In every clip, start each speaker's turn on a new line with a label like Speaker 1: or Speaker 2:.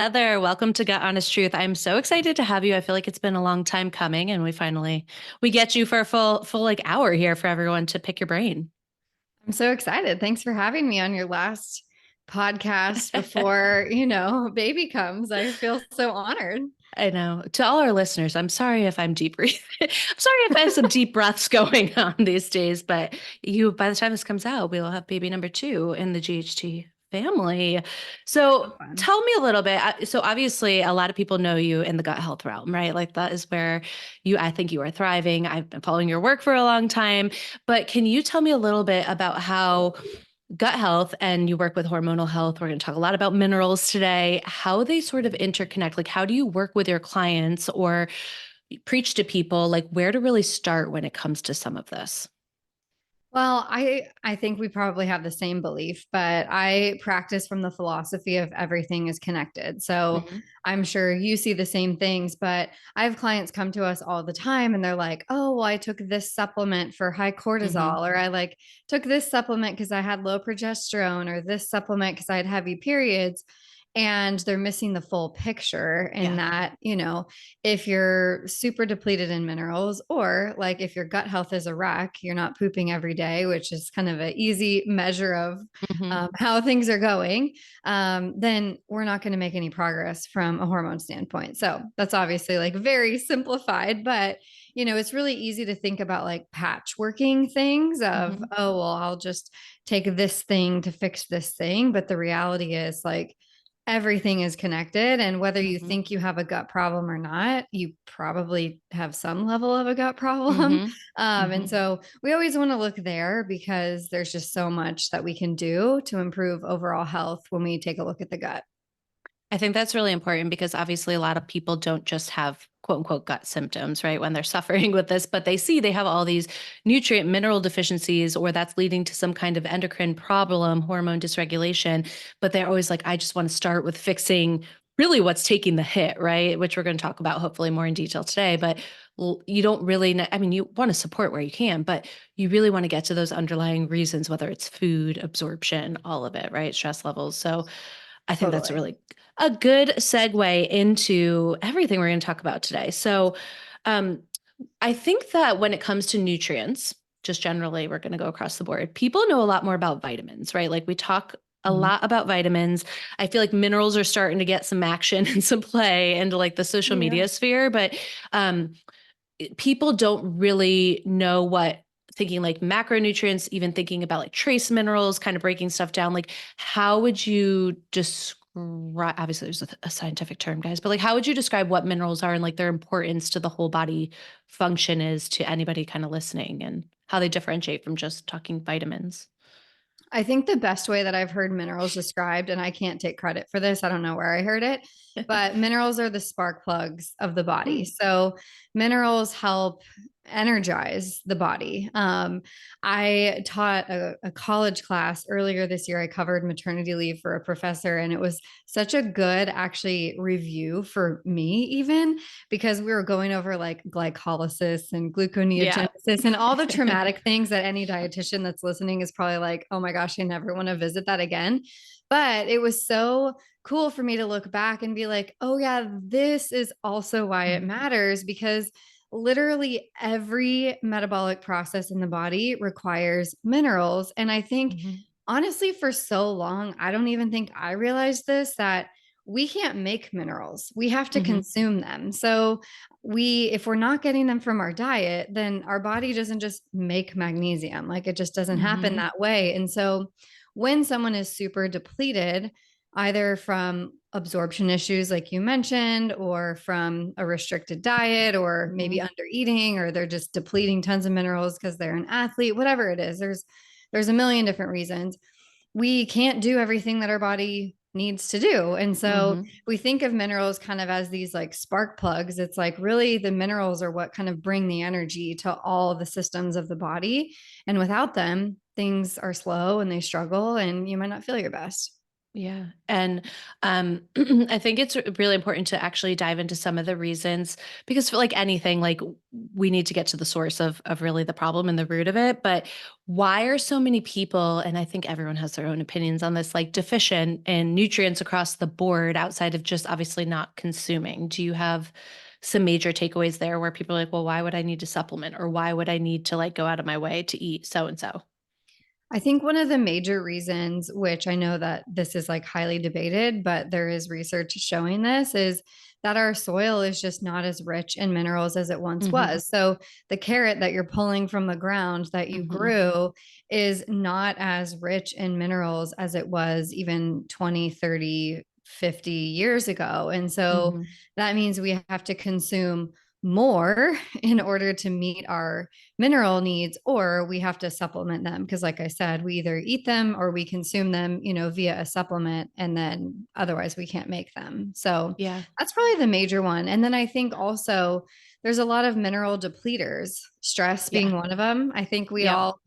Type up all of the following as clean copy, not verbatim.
Speaker 1: Heather, welcome to Gut Honest Truth. I'm so excited to have you. I feel like it's been a long time coming, and we get you for a full like hour here for everyone to pick your brain.
Speaker 2: I'm so excited. Thanks for having me on your last podcast before, baby comes. I feel so honored.
Speaker 1: I know. To all our listeners, I'm sorry if I'm deep breathing. I'm sorry if I have some deep breaths going on these days, but by the time this comes out, we'll have baby number two in the GHT family.
Speaker 2: So
Speaker 1: So
Speaker 2: fun.
Speaker 1: tell me a little bit. So obviously a lot of people know you in the gut health realm, right? Like that is where I think you are thriving. I've been following your work for a long time, but can you tell me a little bit about how gut health and you work with hormonal health? We're going to talk a lot about minerals today, how they sort of interconnect. Like, how do you work with your clients or preach to people, like where to really start when it comes to some of this?
Speaker 2: Well, I think we probably have the same belief, but I practice from the philosophy of everything is connected. So
Speaker 1: Mhm.
Speaker 2: I'm sure you see the same things, but I have clients come to us all the time and they're like, "Oh, well, I took this supplement for high
Speaker 1: Mhm.
Speaker 2: cortisol," or "I like took this supplement because I had low progesterone," or "this supplement because I had heavy periods." And they're missing the full picture in
Speaker 1: Yeah.
Speaker 2: that, if you're super depleted in minerals, or like if your gut health is a wreck, you're not pooping every day, which is kind of an easy measure of
Speaker 1: Mhm.
Speaker 2: how things are going, then we're not going to make any progress from a hormone standpoint. So that's obviously like very simplified, but it's really easy to think about like patchworking things of,
Speaker 1: Mhm.
Speaker 2: oh, well, I'll just take this thing to fix this thing. But the reality is like, everything is connected. And whether you
Speaker 1: Mhm.
Speaker 2: think you have a gut problem or not, you probably have some level of a gut problem.
Speaker 1: Mhm.
Speaker 2: And
Speaker 1: Mhm.
Speaker 2: so we always want to look there because there's just so much that we can do to improve overall health when we take a look at the gut.
Speaker 1: I think that's really important because obviously a lot of people don't just have quote unquote gut symptoms, right? When they're suffering with this, but they see they have all these nutrient mineral deficiencies, or that's leading to some kind of endocrine problem, hormone dysregulation. But they're always like, I just want to start with fixing really what's taking the hit, right? Which we're going to talk about hopefully more in detail today. But you don't really, I mean, you want to support where you can, but you really want to get to those underlying reasons, whether it's food, absorption, all of it, right? Stress levels. So I think that's
Speaker 2: Totally.
Speaker 1: a good segue into everything we're going to talk about today. So, um, I think that when it comes to nutrients, just generally, we're going to go across the board. People know a lot more about vitamins, right? Like we talk a
Speaker 2: Mhm.
Speaker 1: lot about vitamins. I feel like minerals are starting to get some action and some play into like the social
Speaker 2: Yeah.
Speaker 1: media sphere, but um, people don't really know what thinking like macronutrients, even thinking about like trace minerals, kind of breaking stuff down. Like, how would you describe? Obviously, there's a scientific term, guys, but like, how would you describe what minerals are and like their importance to the whole body function is to anybody kind of listening, and how they differentiate from just talking vitamins?
Speaker 2: I think the best way that I've heard minerals described, and I can't take credit for this, I don't know where I heard it, but minerals are the spark plugs of the body.
Speaker 1: Mm.
Speaker 2: So minerals help energize the body. I taught a college class earlier this year. I covered maternity leave for a professor, and it was such a good actually review for me, even because we were going over like glycolysis and
Speaker 1: Yeah.
Speaker 2: gluconeogenesis and all the traumatic things that any dietitian that's listening is probably like, oh my gosh, I never want to visit that again. But it was so cool for me to look back and be like, oh, yeah, this is also why it
Speaker 1: Mhm.
Speaker 2: matters, because literally every metabolic process in the body requires minerals. And I think,
Speaker 1: Mhm.
Speaker 2: honestly, for so long, I don't even think I realized this, that we can't make minerals. We have to
Speaker 1: Mhm.
Speaker 2: consume them. So if we're not getting them from our diet, then our body doesn't just make magnesium. Like it just doesn't happen
Speaker 1: Mhm.
Speaker 2: that way. And so when someone is super depleted, either from absorption issues like you mentioned, or from a restricted diet, or maybe
Speaker 1: Mhm.
Speaker 2: under eating, or they're just depleting tons of minerals because they're an athlete, whatever it is, there's a million different reasons. We can't do everything that our body needs to do. And so
Speaker 1: Mhm.
Speaker 2: we think of minerals kind of as these like spark plugs. It's like really the minerals are what kind of bring the energy to all the systems of the body. And without them, things are slow and they struggle and you might not feel your best.
Speaker 1: Yeah. And I think it's really important to actually dive into some of the reasons because for like anything, like we need to get to the source of really the problem and the root of it. But why are so many people, and I think everyone has their own opinions on this, like deficient in nutrients across the board outside of just obviously not consuming? Do you have some major takeaways there where people are like, well, why would I need to supplement or why would I need to like go out of my way to eat so and so?
Speaker 2: I think one of the major reasons, which I know that this is like highly debated, but there is research showing this, is that our soil is just not as rich in minerals as it once
Speaker 1: Hmm.
Speaker 2: was. So the carrot that you're pulling from the ground that you
Speaker 1: Hmm.
Speaker 2: grew is not as rich in minerals as it was even 20, 30, 50 years ago. And so
Speaker 1: Hmm.
Speaker 2: that means we have to consume more in order to meet our mineral needs, or we have to supplement them because like I said, we either eat them or we consume them, via a supplement, and then otherwise we can't make them. So
Speaker 1: Yeah.
Speaker 2: that's probably the major one. And then I think also there's a lot of mineral depleters, stress
Speaker 1: Yeah.
Speaker 2: being one of them. I think we
Speaker 1: Yep.
Speaker 2: all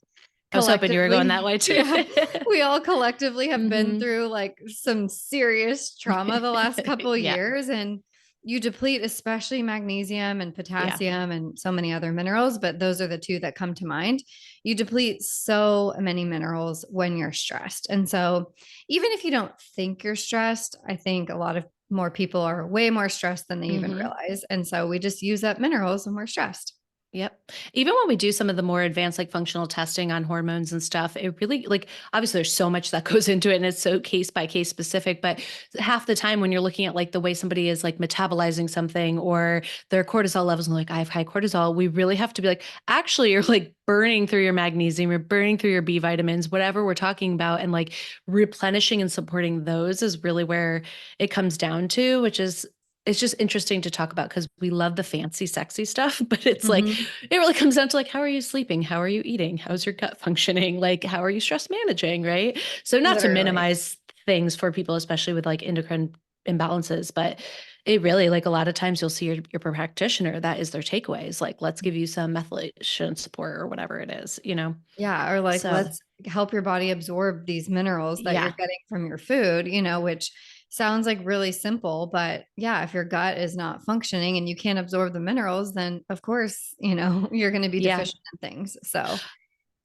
Speaker 1: I was hoping you were going that
Speaker 2: collectively
Speaker 1: way too.
Speaker 2: yeah, we all collectively have been
Speaker 1: Hmm.
Speaker 2: through like some serious trauma the last couple of
Speaker 1: Yeah.
Speaker 2: years, and you deplete especially magnesium and
Speaker 1: Yeah.
Speaker 2: potassium and so many other minerals, but those are the two that come to mind. You deplete so many minerals when you're stressed. And so even if you don't think you're stressed, I think a lot of more people are way more stressed than they even
Speaker 1: Hmm.
Speaker 2: realize. And so we just use up minerals when we're stressed.
Speaker 1: Yep. Even when we do some of the more advanced, like functional testing on hormones and stuff, it really, like, obviously there's so much that goes into it and it's so case by case specific. But half the time when you're looking at like the way somebody is like metabolizing something or their cortisol levels and like, I have high cortisol, we really have to be like, actually, you're like burning through your magnesium, you're burning through your B vitamins, whatever we're talking about. And like replenishing and supporting those is really where it comes down to, which is, it's just interesting to talk about because we love the fancy, sexy stuff, but it's like,
Speaker 2: Mhm.
Speaker 1: it really comes down to like, how are you sleeping? How are you eating? How's your gut functioning? Like, how are you stress managing? Right. So, not to
Speaker 2: Literally.
Speaker 1: minimize things for people, especially with like endocrine imbalances, but it really, like, a lot of times you'll see your practitioner, that is their takeaways. Like, let's give you some methylation support or whatever it is, you know?
Speaker 2: Yeah, or like
Speaker 1: So,
Speaker 2: let's help your body absorb these minerals that you're
Speaker 1: yeah.
Speaker 2: getting from your food, which sounds like really simple, but yeah, if your gut is not functioning and you can't absorb the minerals, then of course, you're going to be
Speaker 1: Yeah.
Speaker 2: deficient in things. So,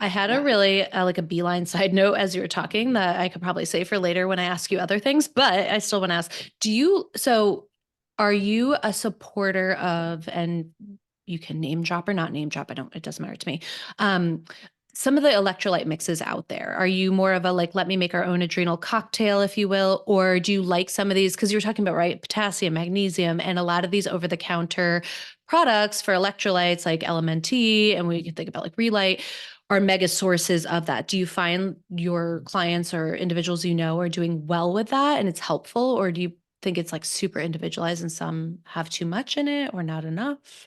Speaker 1: I had a
Speaker 2: yeah.
Speaker 1: really like a beeline side note as you were talking that I could probably say for later when I ask you other things, but I still want to ask, so are you a supporter of, and you can name drop or not name drop, it doesn't matter to me. Um, some of the electrolyte mixes out there. Are you more of a like, let me make our own adrenal cocktail, if you will, or do you like some of these? Because you were talking about, right, potassium, magnesium, and a lot of these over the counter products for electrolytes like LMNT, and we can think about like Relight are mega sources of that. Do you find your clients or individuals are doing well with that and it's helpful? Or do you think it's like super individualized and some have too much in it or not enough?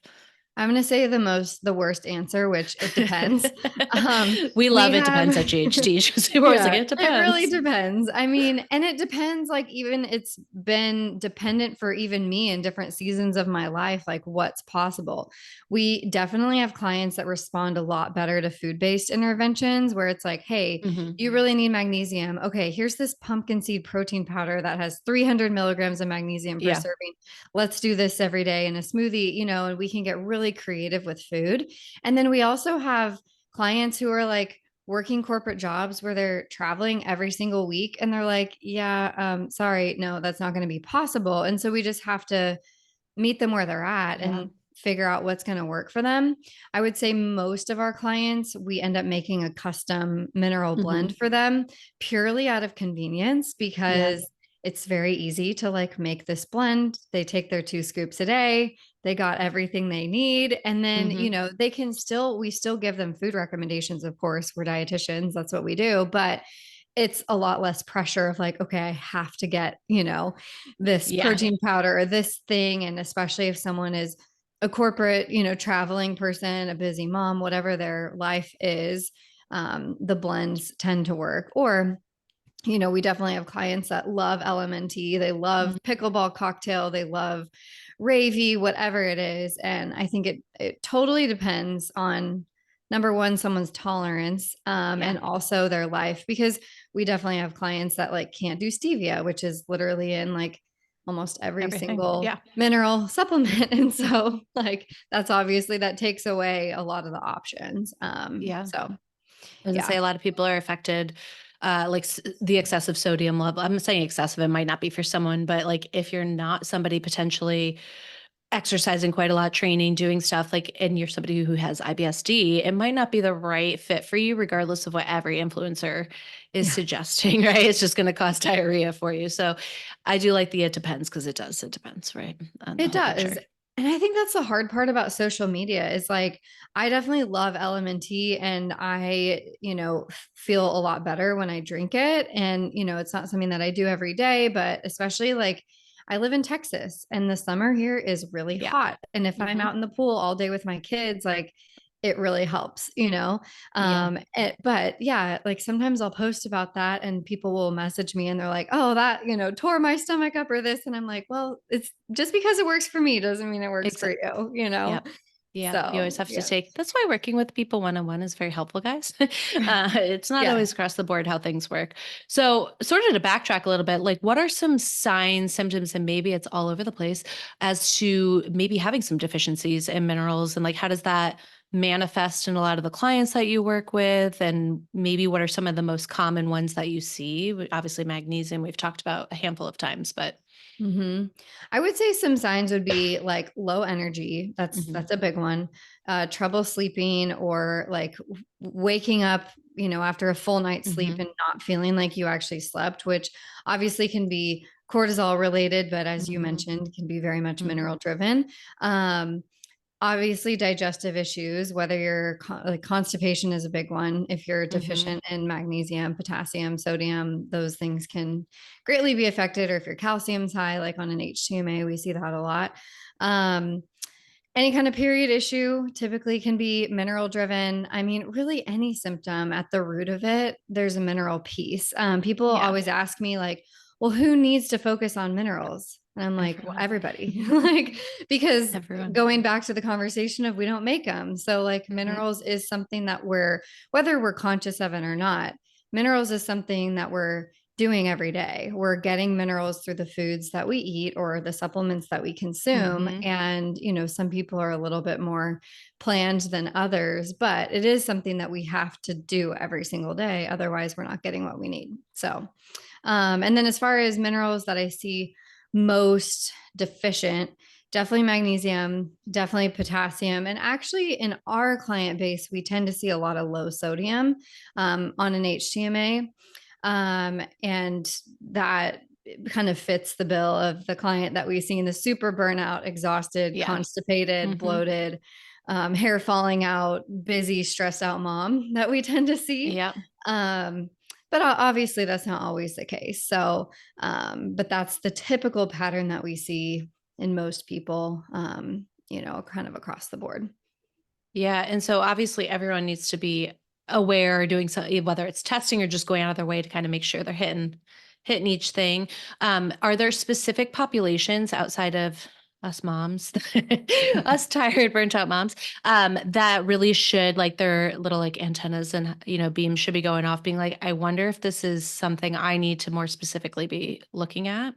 Speaker 2: I'm going to say the worst answer, which it depends.
Speaker 1: We
Speaker 2: We
Speaker 1: love it
Speaker 2: have,
Speaker 1: depends at GHD because we're always like,
Speaker 2: yeah,
Speaker 1: it
Speaker 2: it really
Speaker 1: depends.
Speaker 2: depends. I mean, and it depends, like, even it's been dependent for even me in different seasons of my life, like what's possible. We definitely have clients that respond a lot better to food-based interventions where it's like, hey,
Speaker 1: Hmm.
Speaker 2: you really need magnesium. Okay, here's this pumpkin seed protein powder that has 300 milligrams of magnesium per
Speaker 1: Yeah.
Speaker 2: serving. Let's do this every day in a smoothie, and we can get really creative with food. And then we also have clients who are like working corporate jobs where they're traveling every single week and they're like, yeah, sorry, no, that's not going to be possible. And so we just have to meet them where they're at
Speaker 1: Yeah.
Speaker 2: and figure out what's going to work for them. I would say most of our clients, we end up making a custom mineral
Speaker 1: Hmm.
Speaker 2: blend for them purely out of convenience
Speaker 1: Yeah.
Speaker 2: because it's very easy to like make this blend. They take their 2 scoops a day. They got everything they need. And then,
Speaker 1: Hmm.
Speaker 2: we still give them food recommendations. Of course, we're dietitians. That's what we do. But it's a lot less pressure of like, okay, I have to get, this
Speaker 1: Yeah.
Speaker 2: protein powder or this thing. And especially if someone is a corporate, traveling person, a busy mom, whatever their life is, the blends tend to work. Or, we definitely have clients that love LMNT. They love
Speaker 1: Mhm.
Speaker 2: pickleball cocktail. They love Ravy, whatever it is. And I think it totally depends on number one, someone's tolerance,
Speaker 1: Yeah.
Speaker 2: and also their life, because we definitely have clients that like can't do stevia, which is literally in like almost every
Speaker 1: Everything.
Speaker 2: single
Speaker 1: Yeah.
Speaker 2: mineral supplement. And so like, that's obviously, that takes away a lot of the options.
Speaker 1: Yeah.
Speaker 2: So
Speaker 1: I was gonna
Speaker 2: yeah.
Speaker 1: say a lot of people are affected, like the excessive sodium level. I'm saying excessive, it might not be for someone, but like if you're not somebody potentially exercising quite a lot, training, doing stuff like, and you're somebody who has IBSD, it might not be the right fit for you, regardless of what every influencer is
Speaker 2: Yeah.
Speaker 1: suggesting, right? It's just going to cause diarrhea for you. So I do like the it depends because it depends, right? On the
Speaker 2: It
Speaker 1: whole
Speaker 2: does.
Speaker 1: picture.
Speaker 2: And I think that's the hard part about social media is like, I definitely love LMNT and I, feel a lot better when I drink it. And, it's not something that I do every day, but especially like I live in Texas and the summer here is really
Speaker 1: Yeah.
Speaker 2: hot. And if I'm
Speaker 1: Hmm.
Speaker 2: out in the pool all day with my kids, like it really helps.
Speaker 1: Yeah.
Speaker 2: But yeah, like sometimes I'll post about that and people will message me and they're like, oh, that, tore my stomach up or this. And I'm like, well, it's just because it works for me doesn't mean it works for
Speaker 1: Exactly.
Speaker 2: you.
Speaker 1: Yep. Yeah, you always
Speaker 2: So
Speaker 1: have to
Speaker 2: yeah.
Speaker 1: take that's why working with people one-on-one is very helpful, guys. It's not
Speaker 2: Yeah.
Speaker 1: always across the board how things work. So, sort of to backtrack a little bit, like what are some signs, symptoms, and maybe it's all over the place as to maybe having some deficiencies in minerals and like how does that manifest in a lot of the clients that you work with? And maybe what are some of the most common ones that you see? Obviously, magnesium, we've talked about a handful of times, but
Speaker 2: hmm I would say some signs would be like low energy. That's
Speaker 1: Mhm.
Speaker 2: that's a big one. Trouble sleeping or like waking up, after a full night's sleep
Speaker 1: Mhm.
Speaker 2: and not feeling like you actually slept, which obviously can be cortisol related, but as you
Speaker 1: Mhm.
Speaker 2: mentioned, can be very much
Speaker 1: Mhm.
Speaker 2: mineral driven. Um, Obviously digestive issues, whether you're like constipation is a big one. If you're
Speaker 1: Mhm.
Speaker 2: deficient in magnesium, potassium, sodium, those things can greatly be affected. Or if your calcium's high, like on an HTMA, we see that a lot. um, any kind of period issue typically can be mineral driven. I mean, really any symptom at the root of it, there's a mineral piece. People
Speaker 1: Yeah,
Speaker 2: always ask me like, well, who needs to focus on minerals? And I'm like, well,
Speaker 1: everyone.
Speaker 2: everybody, like, because
Speaker 1: Everyone.
Speaker 2: going back to the conversation of we don't make them. So like
Speaker 1: Mhm.
Speaker 2: minerals is something that whether we're conscious of it or not, minerals is something that we're doing every day. We're getting minerals through the foods that we eat or the supplements that we consume.
Speaker 1: Mhm.
Speaker 2: And, some people are a little bit more planned than others, but it is something that we have to do every single day. Otherwise, we're not getting what we need. So, and then as far as minerals that I see most deficient, definitely magnesium, definitely potassium. And actually, in our client base, we tend to see a lot of low sodium on an HTMA. And that kind of fits the bill of the client that we see in the super burnout, exhausted,
Speaker 1: Yeah.
Speaker 2: constipated,
Speaker 1: Mhm.
Speaker 2: bloated, hair falling out, busy, stressed out mom that we tend to see.
Speaker 1: Yep.
Speaker 2: Um, but obviously, that's not always the case. So, but that's the typical pattern that we see in most people, kind of across the board.
Speaker 1: Yeah, and so obviously everyone needs to be aware, doing so whether it's testing or just going out of their way to kind of make sure they're hitting each thing. Are there specific populations outside of us moms, us tired, burnt out moms, that really should like their little like antennas and beams should be going off, being like, I wonder if this is something I need to more specifically be looking at?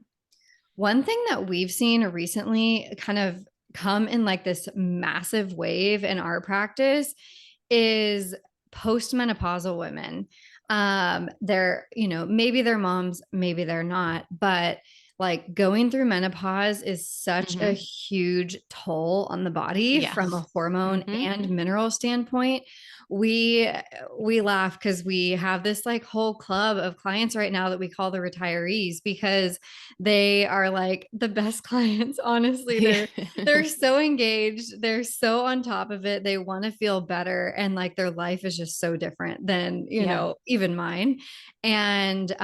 Speaker 2: One thing that we've seen recently kind of come in like this massive wave in our practice is postmenopausal women. They're, maybe they're moms, maybe they're not, but like going through menopause is such a
Speaker 1: Hmm.
Speaker 2: huge toll on the body from a
Speaker 1: Yes.
Speaker 2: hormone
Speaker 1: Hmm.
Speaker 2: and mineral standpoint. We we laugh because we have this like whole club of clients right now that we call the retirees because they are like the best clients. Honestly, they're so engaged, they're so on top of it, they want to feel better, and like their life is just so different than
Speaker 1: Yeah.
Speaker 2: even mine. And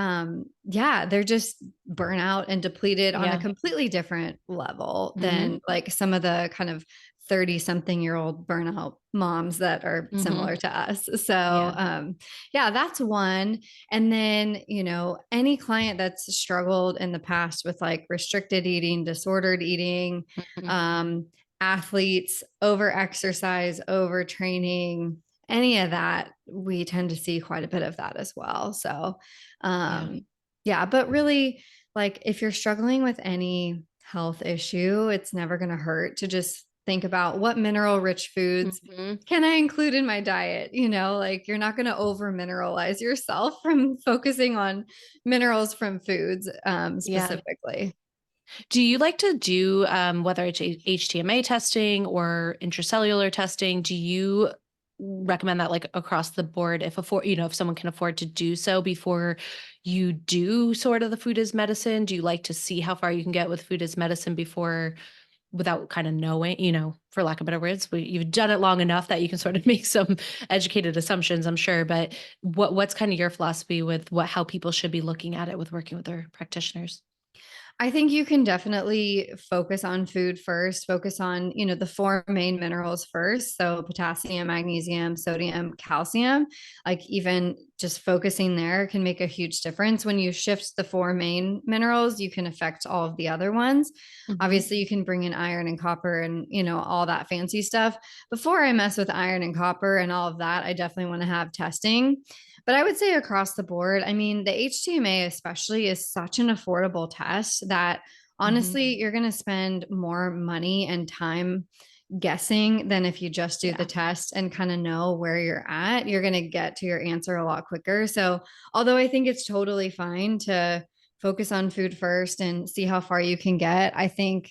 Speaker 2: yeah, they're just burnout and depleted on a
Speaker 1: Yeah.
Speaker 2: completely different level
Speaker 1: Hmm.
Speaker 2: than like some of the kind of 30 something year old burnout moms that are
Speaker 1: Hmm.
Speaker 2: similar to us. So
Speaker 1: Yeah.
Speaker 2: yeah, that's one. And then, any client that's struggled in the past with like restricted eating, disordered eating,
Speaker 1: Mhm.
Speaker 2: um, athletes, over exercise, overtraining, any of that, we tend to see quite a bit of that as well. So,
Speaker 1: Yeah.
Speaker 2: yeah, but really, like if you're struggling with any health issue, it's never going to hurt to just think about what mineral rich foods
Speaker 1: Hmm.
Speaker 2: can I include in my diet? You know, like you're not going to over mineralize yourself from focusing on minerals from foods
Speaker 1: Yeah.
Speaker 2: specifically.
Speaker 1: Do you like to do whether it's HTMA testing or intracellular testing? Do you recommend that like across the board if if someone can afford to do so before you do sort of the food as medicine? Do you like to see how far you can get with food as medicine before without kind of knowing, for lack of better words, you've done it long enough that you can sort of make some educated assumptions, I'm sure. But what's kind of your philosophy with how people should be looking at it with working with their practitioners?
Speaker 2: I think you can definitely focus on food first, focus on, you know, the four main minerals first. So potassium, magnesium, sodium, calcium, like even just focusing there can make a huge difference. When you shift the four main minerals, you can affect all of the other ones.
Speaker 1: Hmm.
Speaker 2: Obviously, you can bring in iron and copper and, you know, all that fancy stuff. Before I mess with iron and copper and all of that, I definitely want to have testing. But I would say across the board, I mean, the HTMA especially is such an affordable test that
Speaker 1: Hmm.
Speaker 2: honestly, you're going to spend more money and time guessing than if you just do the
Speaker 1: Yeah.
Speaker 2: test and kind of know where you're at. You're going to get to your answer a lot quicker. So, although I think it's totally fine to focus on food first and see how far you can get, I think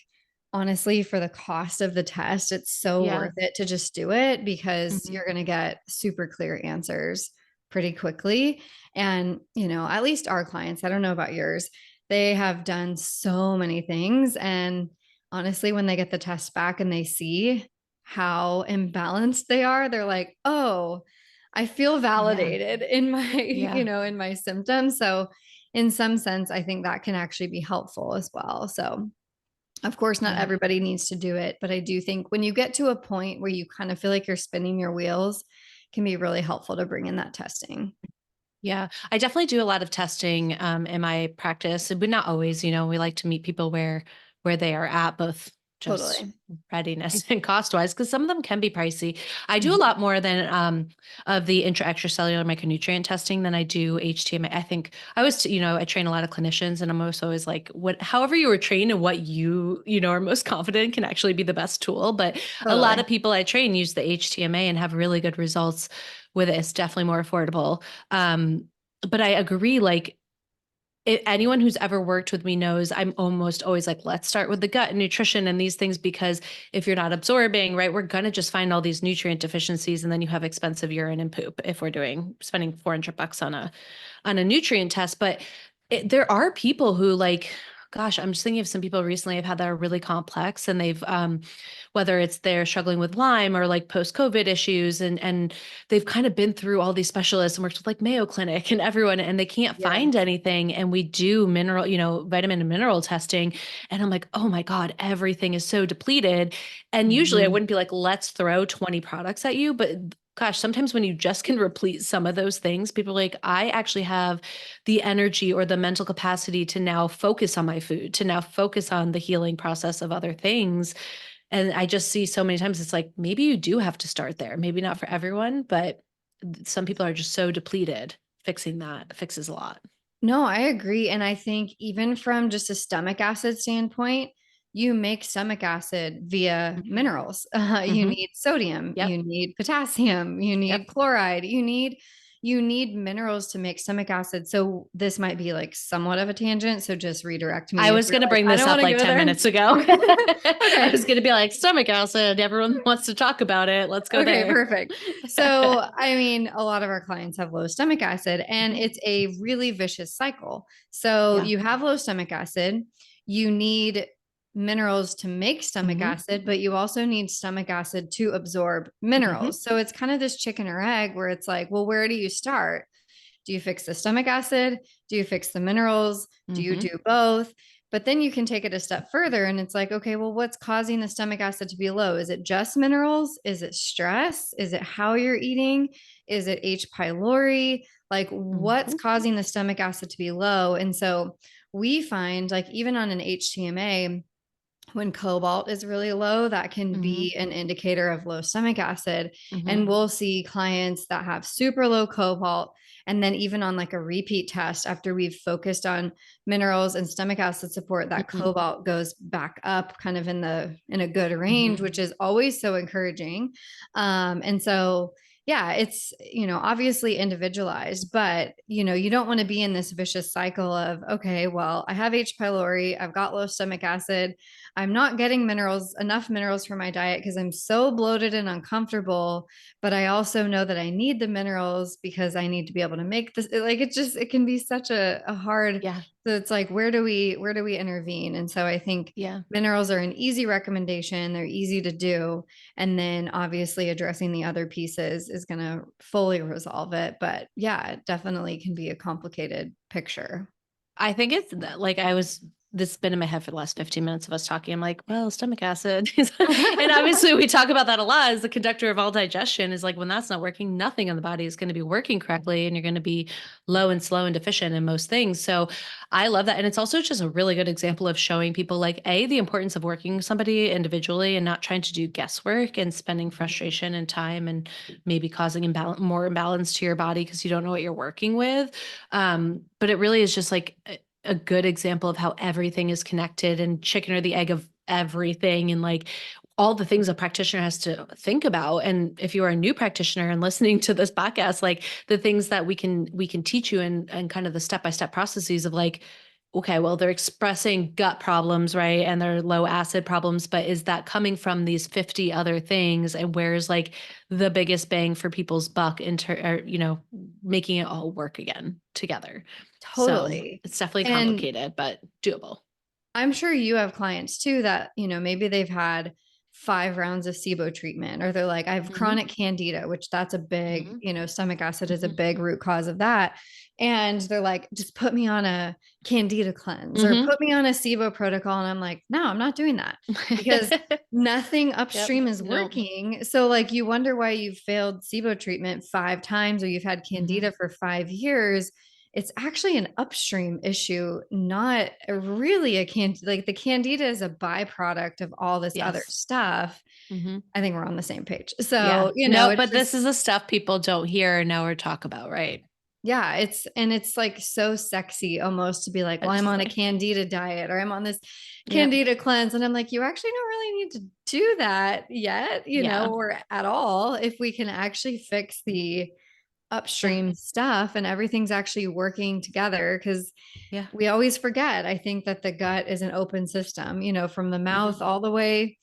Speaker 2: honestly, for the cost of the test, it's so
Speaker 1: Yeah.
Speaker 2: worth it to just do it because
Speaker 1: Hmm.
Speaker 2: you're going to get super clear answers pretty quickly. And, you know, at least our clients, I don't know about yours, they have done so many things. And honestly, when they get the test back and they see how imbalanced they are, they're like, oh, I feel
Speaker 1: Yeah.
Speaker 2: validated in my, you
Speaker 1: Yeah.
Speaker 2: know, in my symptoms. So, in some sense, I think that can actually be helpful as well. So, of course, not
Speaker 1: Yeah.
Speaker 2: everybody needs to do it, but I do think when you get to a point where you kind of feel like you're spinning your wheels, it can be really helpful to bring in that testing.
Speaker 1: Yeah, I definitely do a lot of testing in my practice, but not always. We like to meet people where they are at, both just
Speaker 2: Totally.
Speaker 1: readiness and cost wise, because some of them can be pricey. I do a
Speaker 2: Mhm.
Speaker 1: lot more than of the extracellular micronutrient testing than I do HTMA. I think I was, I train a lot of clinicians, and I'm also always like, however you were trained and what are most confident in can actually be the best tool. But a lot
Speaker 2: Totally.
Speaker 1: of people I train use the HTMA and have really good results with it. It's definitely more affordable. But I agree, like anyone who's ever worked with me knows I'm almost always like, let's start with the gut and nutrition and these things, because if you're not absorbing, right, we're going to just find all these nutrient deficiencies, and then you have expensive urine and poop if we're spending $400 on a nutrient test. But there are people who like, gosh, I'm just thinking of some people recently I've had that are really complex, and they've, whether it's they're struggling with Lyme or like post-COVID issues, and they've kind of been through all these specialists and worked with like Mayo Clinic and everyone, and they can't find
Speaker 2: Yes.
Speaker 1: anything. And we do vitamin and mineral testing. And I'm like, oh my God, everything is so depleted. And usually I
Speaker 2: Mhm.
Speaker 1: wouldn't be like, let's throw 20 products at you. But gosh, sometimes when you just can replete some of those things, people are like, I actually have the energy or the mental capacity to now focus on my food, to now focus on the healing process of other things. And I just see so many times it's like, maybe you do have to start there. Maybe not for everyone, but some people are just so depleted. Fixing that fixes a lot.
Speaker 2: No, I agree. And I think even from just a stomach acid standpoint, you make stomach acid via
Speaker 1: Mhm.
Speaker 2: minerals. You
Speaker 1: Mhm.
Speaker 2: need sodium,
Speaker 1: Yep.
Speaker 2: you need potassium, you
Speaker 1: Yep.
Speaker 2: need chloride, you need minerals to make stomach acid. So this might be like somewhat of a tangent. So just redirect
Speaker 1: I
Speaker 2: me if
Speaker 1: was
Speaker 2: you're
Speaker 1: going to
Speaker 2: like,
Speaker 1: bring
Speaker 2: I
Speaker 1: this
Speaker 2: don't want
Speaker 1: up
Speaker 2: to
Speaker 1: like
Speaker 2: go
Speaker 1: 10
Speaker 2: there.
Speaker 1: minutes ago. I
Speaker 2: Okay.
Speaker 1: was going to be like, stomach acid. Everyone wants to talk about it. Let's go
Speaker 2: Okay,
Speaker 1: there.
Speaker 2: perfect. So, I mean, a lot of our clients have low stomach acid, and
Speaker 1: Mhm.
Speaker 2: it's a really vicious cycle. So,
Speaker 1: Yeah.
Speaker 2: you have low stomach acid, you need minerals to make stomach
Speaker 1: Hmm.
Speaker 2: acid, but you also need stomach acid to absorb
Speaker 1: Hmm.
Speaker 2: minerals. So, it's kind of this chicken or egg where it's like, well, where do you start? Do you fix the stomach acid? Do you fix the minerals? Do you
Speaker 1: Hmm.
Speaker 2: do both? But then you can take it a step further and it's like, okay, well, what's causing the stomach acid to be low? Is it just minerals? Is it stress? Is it how you're eating? Is it H. pylori? Like, what's
Speaker 1: Hmm.
Speaker 2: causing the stomach acid to be low? And so we find, like, even on an HTMA, when cobalt is really low, that can
Speaker 1: Hmm.
Speaker 2: be an indicator of low stomach acid.
Speaker 1: Hmm.
Speaker 2: And we'll see clients that have super low cobalt. And then even on like a repeat test, after we've focused on minerals and stomach acid support, that
Speaker 1: Hmm.
Speaker 2: cobalt goes back up kind of in a good range,
Speaker 1: Hmm.
Speaker 2: which is always so encouraging. And so yeah, it's, obviously individualized, but, you don't want to be in this vicious cycle of, okay, well, I have H. pylori, I've got low stomach acid, I'm not getting enough minerals for my diet because I'm so bloated and uncomfortable, but I also know that I need the minerals because I need to be able to make this. Like, it can be such a hard,
Speaker 1: Yeah.
Speaker 2: so it's like, where do we intervene? And so I think
Speaker 1: Yeah.
Speaker 2: minerals are an easy recommendation. They're easy to do. And then obviously addressing the other pieces is going to fully resolve it. But yeah, it definitely can be a complicated picture.
Speaker 1: I think it's like this has been in my head for the last 15 minutes of us talking. I'm like, well, stomach acid. And obviously we talk about that a lot as the conductor of all digestion is like when that's not working, nothing in the body is going to be working correctly. And you're going to be low and slow and deficient in most things. So I love that. And it's also just a really good example of showing people like the importance of working with somebody individually and not trying to do guesswork and spending frustration and time and maybe causing more imbalance to your body because you don't know what you're working with. But it really is just like a good example of how everything is connected and chicken or the egg of everything and like all the things a practitioner has to think about. And if you are a new practitioner and listening to this podcast, like the things that we can teach you and kind of the step-by-step processes of like, okay, well, they're expressing gut problems, right? And they're low acid problems, but is that coming from these 50 other things? And where's like the biggest bang for people's buck making it all work again together? So
Speaker 2: Totally.
Speaker 1: it's definitely
Speaker 2: And
Speaker 1: complicated, but doable.
Speaker 2: I'm sure you have clients too that, maybe they've had 5 rounds of SIBO treatment, or they're like, I have
Speaker 1: Hmm.
Speaker 2: chronic candida, which that's a big,
Speaker 1: Hmm.
Speaker 2: stomach acid is a
Speaker 1: Hmm.
Speaker 2: big root cause of that. And they're like, just put me on a candida cleanse or
Speaker 1: Hmm.
Speaker 2: put me on a SIBO protocol. And I'm like, no, I'm not doing that because nothing
Speaker 1: Yep.
Speaker 2: upstream is
Speaker 1: No.
Speaker 2: working. So like you wonder why you've failed SIBO treatment 5 times or you've had
Speaker 1: Hmm.
Speaker 2: candida for 5 years. It's actually an upstream issue, not really like the candida is a byproduct of all this other
Speaker 1: Yes.
Speaker 2: stuff.
Speaker 1: Hmm.
Speaker 2: I think we're on the same page.
Speaker 1: Yeah.
Speaker 2: So,
Speaker 1: No,
Speaker 2: it's
Speaker 1: but this
Speaker 2: just,
Speaker 1: is the stuff people don't hear or know or talk about, right?
Speaker 2: yeah, it's like so sexy almost to be like,
Speaker 1: I
Speaker 2: well, I'm
Speaker 1: just
Speaker 2: on a
Speaker 1: like,
Speaker 2: candida diet or I'm on this
Speaker 1: yep.
Speaker 2: candida cleanse. And I'm like, you actually don't really need to do that yet,
Speaker 1: Yeah.
Speaker 2: or at all, if we can actually fix the
Speaker 1: Yeah.
Speaker 2: upstream stuff and everything's actually working together. Because
Speaker 1: Yeah.
Speaker 2: we always forget, I think, that the gut is an open system, from the
Speaker 1: Hmm.
Speaker 2: mouth all the way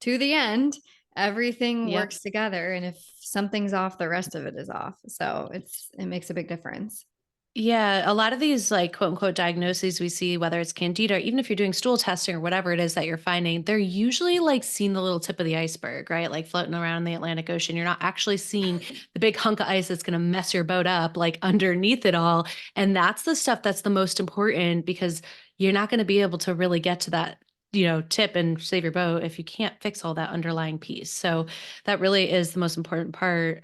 Speaker 2: to the end, everything
Speaker 1: Yep.
Speaker 2: works together. And if something's off, the rest of it is off. So it makes a big difference.
Speaker 1: Yeah, a lot of these like quote unquote diagnoses we see, whether it's candida, or even if you're doing stool testing or whatever it is that you're finding, they're usually like seeing the little tip of the iceberg, right? Like floating around the Atlantic Ocean. You're not actually seeing the big hunk of ice that's going to mess your boat up, like underneath it all. And that's the stuff that's the most important because you're not going to be able to really get to that, tip and save your boat if you can't fix all that underlying piece. So that really is the most important part.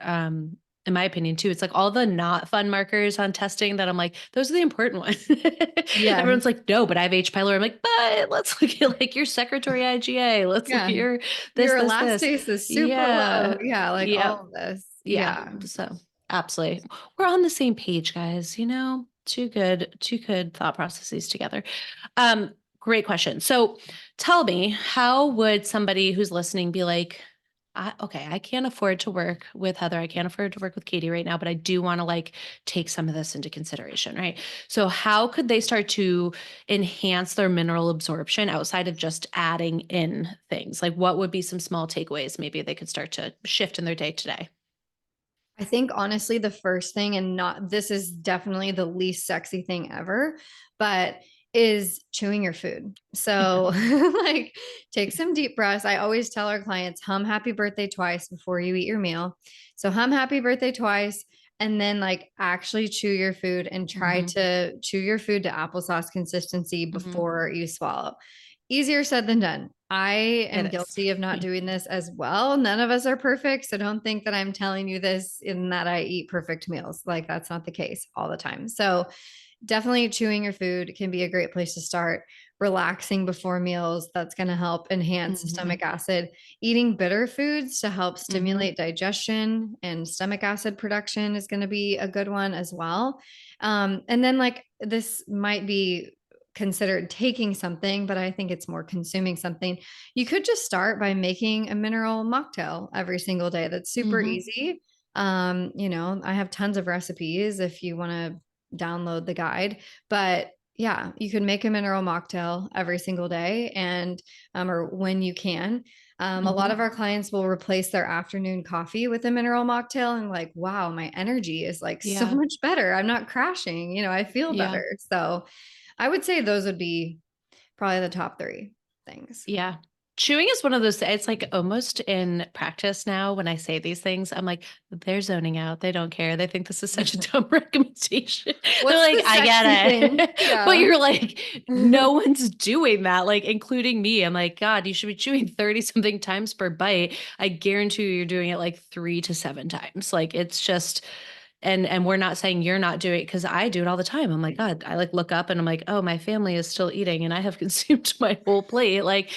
Speaker 1: In my opinion too, it's like all the not fun markers on testing that I'm like, those are the important ones.
Speaker 2: Yeah.
Speaker 1: Everyone's like, no, but I have H. pylori. I'm like, but let's look at like your secretory IgA. Let's look at
Speaker 2: Yeah.
Speaker 1: your
Speaker 2: Your
Speaker 1: this.
Speaker 2: elastase is super low.
Speaker 1: Yeah.
Speaker 2: Yeah. Like
Speaker 1: Yep.
Speaker 2: all of this.
Speaker 1: Yeah.
Speaker 2: Yeah.
Speaker 1: So absolutely. We're on the same page, guys, two good thought processes together. Great question. So tell me, how would somebody who's listening be like, okay, I can't afford to work with Heather. I can't afford to work with Katie right now, but I do want to like take some of this into consideration, right? So how could they start to enhance their mineral absorption outside of just adding in things? Like what would be some small takeaways maybe they could start to shift in their day to day?
Speaker 2: I think honestly, the first thing, and not this is definitely the least sexy thing ever, but is chewing your food. So, like, take some deep breaths. I always tell our clients, hum happy birthday twice before you eat your meal. So, hum happy birthday twice, and then, like, actually chew your food and try
Speaker 1: Hmm.
Speaker 2: to chew your food to applesauce consistency
Speaker 1: Hmm.
Speaker 2: before you swallow. Easier said than done. I
Speaker 1: It
Speaker 2: am
Speaker 1: is.
Speaker 2: guilty of not doing this as well. None of us are perfect. So don't think that I'm telling you this in that I eat perfect meals. Like that's not the case all the time. So definitely chewing your food can be a great place to start. relaxing before meals. That's going to help enhance
Speaker 1: Mhm.
Speaker 2: stomach acid. Eating bitter foods to help
Speaker 1: Mhm.
Speaker 2: stimulate digestion and stomach acid production is going to be a good one as well. And then, like, this might be considered taking something, but I think it's more consuming something. You could just start by making a mineral mocktail every single day. That's super
Speaker 1: Mhm.
Speaker 2: easy. I have tons of recipes if you want to download the guide, but yeah, you can make a mineral mocktail every single day and or when you can. A lot
Speaker 1: Mhm.
Speaker 2: of our clients will replace their afternoon coffee with a mineral mocktail and like, wow, my energy is like so
Speaker 1: Yeah.
Speaker 2: much better. I'm not crashing, I feel
Speaker 1: Yeah.
Speaker 2: better. So I would say those would be probably the top three things.
Speaker 1: Yeah. Chewing is one of those, it's like almost in practice now when I say these things, I'm like, they're zoning out. They don't care. They think this is such a dumb recommendation. They're
Speaker 2: What's
Speaker 1: like,
Speaker 2: the
Speaker 1: I
Speaker 2: sexy
Speaker 1: get
Speaker 2: thing?
Speaker 1: it. But
Speaker 2: Yeah.
Speaker 1: you're like, no one's doing that, like, including me. I'm like, God, you should be chewing 30 something times per bite. I guarantee you, you're doing it like 3 to 7 times. Like, it's just, and we're not saying you're not doing it because I do it all the time. I'm like, God, I like look up and I'm like, oh, my family is still eating and I have consumed my whole plate. Like,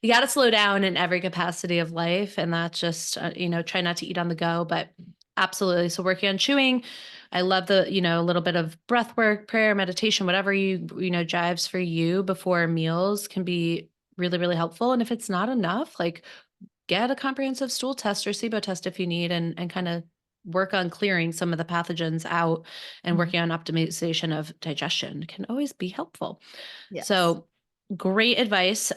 Speaker 1: you got to slow down in every capacity of life. And that's just, try not to eat on the go, but absolutely. So working on chewing. I love a little bit of breath work, prayer, meditation, whatever jives for you before meals can be really, really helpful. And if it's not enough, like, get a comprehensive stool test or SIBO test if you need, and kind of work on clearing some of the pathogens out, and
Speaker 2: Mhm.
Speaker 1: working on optimization of digestion can always be helpful.
Speaker 2: Yes.
Speaker 1: So great advice.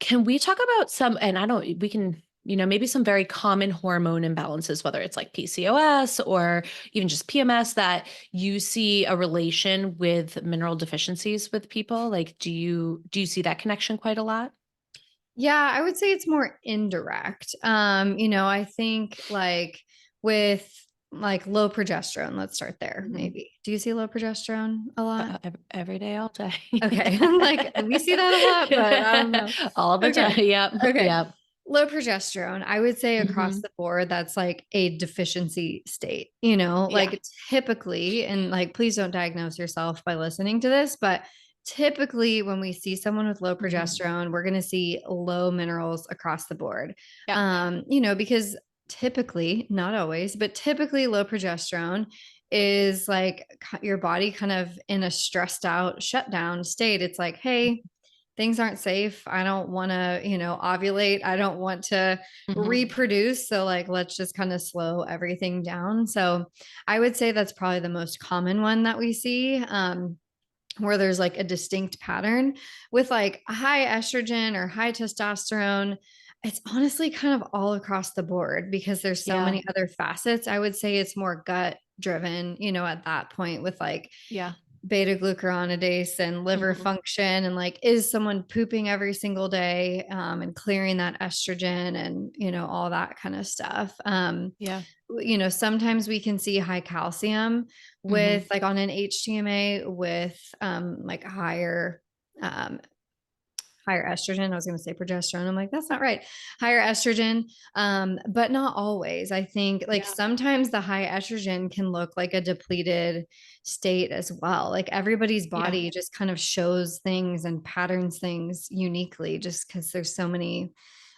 Speaker 1: Can we talk about some, and I don't, we can, maybe some very common hormone imbalances, whether it's like PCOS or even just PMS, that you see a relation with mineral deficiencies with people? Like, do you see that connection quite a lot?
Speaker 2: Yeah, I would say it's more indirect. I think like with like low progesterone, let's start there
Speaker 1: Mhm.
Speaker 2: maybe. Do you see low progesterone a lot?
Speaker 1: Every day, all day.
Speaker 2: Okay. Like we see that a lot, but I don't know.
Speaker 1: All the time.
Speaker 2: Okay.
Speaker 1: Yep.
Speaker 2: Okay.
Speaker 1: Yep.
Speaker 2: Low progesterone, I would say across
Speaker 1: Mhm.
Speaker 2: the board, that's like a deficiency state,
Speaker 1: Yeah.
Speaker 2: like typically, and like, please don't diagnose yourself by listening to this, but typically when we see someone with low
Speaker 1: Mhm.
Speaker 2: progesterone, we're going to see low minerals across the board.
Speaker 1: Yep.
Speaker 2: Because typically, not always, but typically low progesterone is like your body kind of in a stressed out shutdown state. It's like, hey, things aren't safe. I don't want to, ovulate. I don't want to
Speaker 1: Mhm.
Speaker 2: reproduce. So, like, let's just kind of slow everything down. So, I would say that's probably the most common one that we see. Where there's like a distinct pattern with like high estrogen or high testosterone. It's honestly kind of all across the board because there's so
Speaker 1: Yeah.
Speaker 2: many other facets. I would say it's more gut driven, at that point with like
Speaker 1: Yeah.
Speaker 2: beta glucuronidase and liver
Speaker 1: Mhm.
Speaker 2: function and like is someone pooping every single day and clearing that estrogen and all that kind of stuff.
Speaker 1: Yeah.
Speaker 2: Sometimes we can see high calcium
Speaker 1: Mhm.
Speaker 2: with like on an HTMA with like um, higher estrogen. I was going to say progesterone. I'm like, that's not right. Higher estrogen, but not always. I think like
Speaker 1: Yeah.
Speaker 2: sometimes the high estrogen can look like a depleted state as well. Like everybody's
Speaker 1: Yeah.
Speaker 2: body just kind of shows things and patterns things uniquely just because there's so many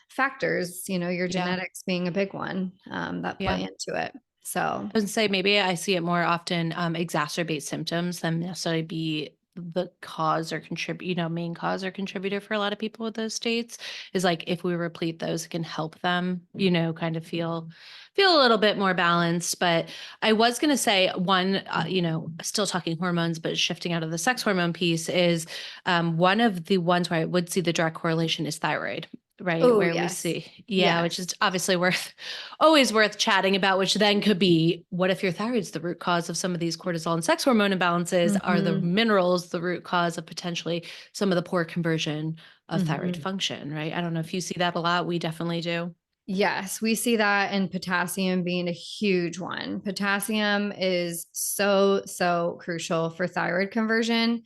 Speaker 2: factors, your
Speaker 1: Yeah.
Speaker 2: genetics being a big one that play
Speaker 1: Yeah.
Speaker 2: into it. So,
Speaker 1: I would say maybe I see it more often exacerbate symptoms than necessarily be the cause or contribute, main cause or contributor for a lot of people with those states. Is like, if we replete those, it can help them, kind of feel a little bit more balanced. But I was going to say one, still talking hormones, but shifting out of the sex hormone piece is one of the ones where I would see the direct correlation is thyroid. Right.
Speaker 2: oh,
Speaker 1: Where we
Speaker 2: yes.
Speaker 1: see, yeah, which
Speaker 2: Yes.
Speaker 1: is obviously always worth chatting about, which then could be, what if your thyroid's the root cause of some of these cortisol and sex hormone imbalances? Are the
Speaker 2: Hmm.
Speaker 1: minerals the root cause of potentially some of the poor conversion of thyroid
Speaker 2: Hmm.
Speaker 1: function, right? I don't know if you see that a lot. We definitely do.
Speaker 2: Yes, we see that, and potassium being a huge one. Potassium is so, so crucial for thyroid conversion.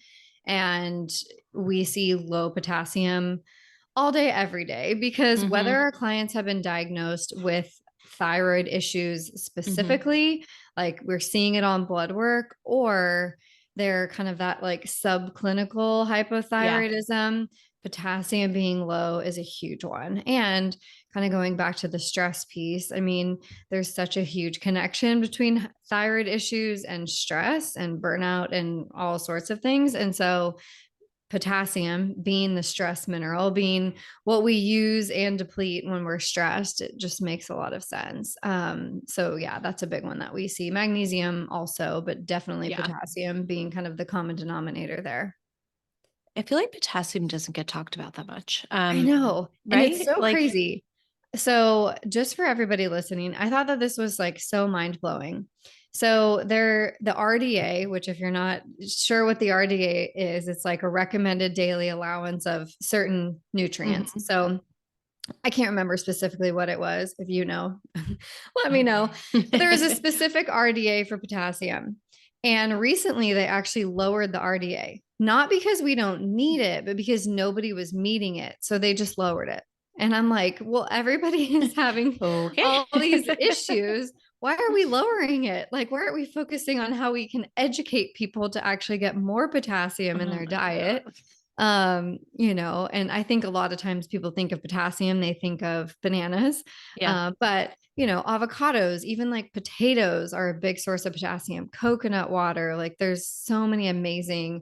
Speaker 2: And we see low potassium all day, every day, because whether
Speaker 1: Mm-hmm.
Speaker 2: our clients have been diagnosed with thyroid issues
Speaker 1: Mm-hmm.
Speaker 2: specifically, like we're seeing it on blood work, or they're kind of that like subclinical
Speaker 1: Yeah.
Speaker 2: hypothyroidism. Potassium being low is a huge one. And kind of going back to the stress piece, I mean, there's such a huge connection between thyroid issues and stress and burnout and all sorts of things. And so potassium being the stress mineral, being what we use and deplete when we're stressed, it just makes a lot of sense. So yeah, that's a big one that we see. Magnesium also, but definitely
Speaker 1: Yeah.
Speaker 2: potassium being kind of the common denominator there.
Speaker 1: I feel like potassium doesn't get talked about that much.
Speaker 2: I know. And it's
Speaker 1: Right?
Speaker 2: so
Speaker 1: Like,
Speaker 2: crazy. So, just for everybody listening, I thought that this was like so mind blowing. So, the RDA, which if you're not sure what the RDA is, it's like a recommended daily allowance of certain nutrients.
Speaker 1: mhm.
Speaker 2: So, I can't remember specifically what it was. If you know, let me know. But there is a specific RDA for potassium. And recently they actually lowered the RDA, not because we don't need it, but because nobody was meeting it. So they just lowered it. And I'm like, well, everybody is having
Speaker 1: Okay.
Speaker 2: all these issues. Why are we lowering it? Like, why aren't we focusing on how we can educate people to actually get more potassium in
Speaker 1: Oh
Speaker 2: their
Speaker 1: my
Speaker 2: diet?
Speaker 1: God.
Speaker 2: And I think a lot of times people think of potassium, they think of bananas.
Speaker 1: Yeah.
Speaker 2: But avocados, even like potatoes are a big source of potassium, coconut water, like there's so many amazing,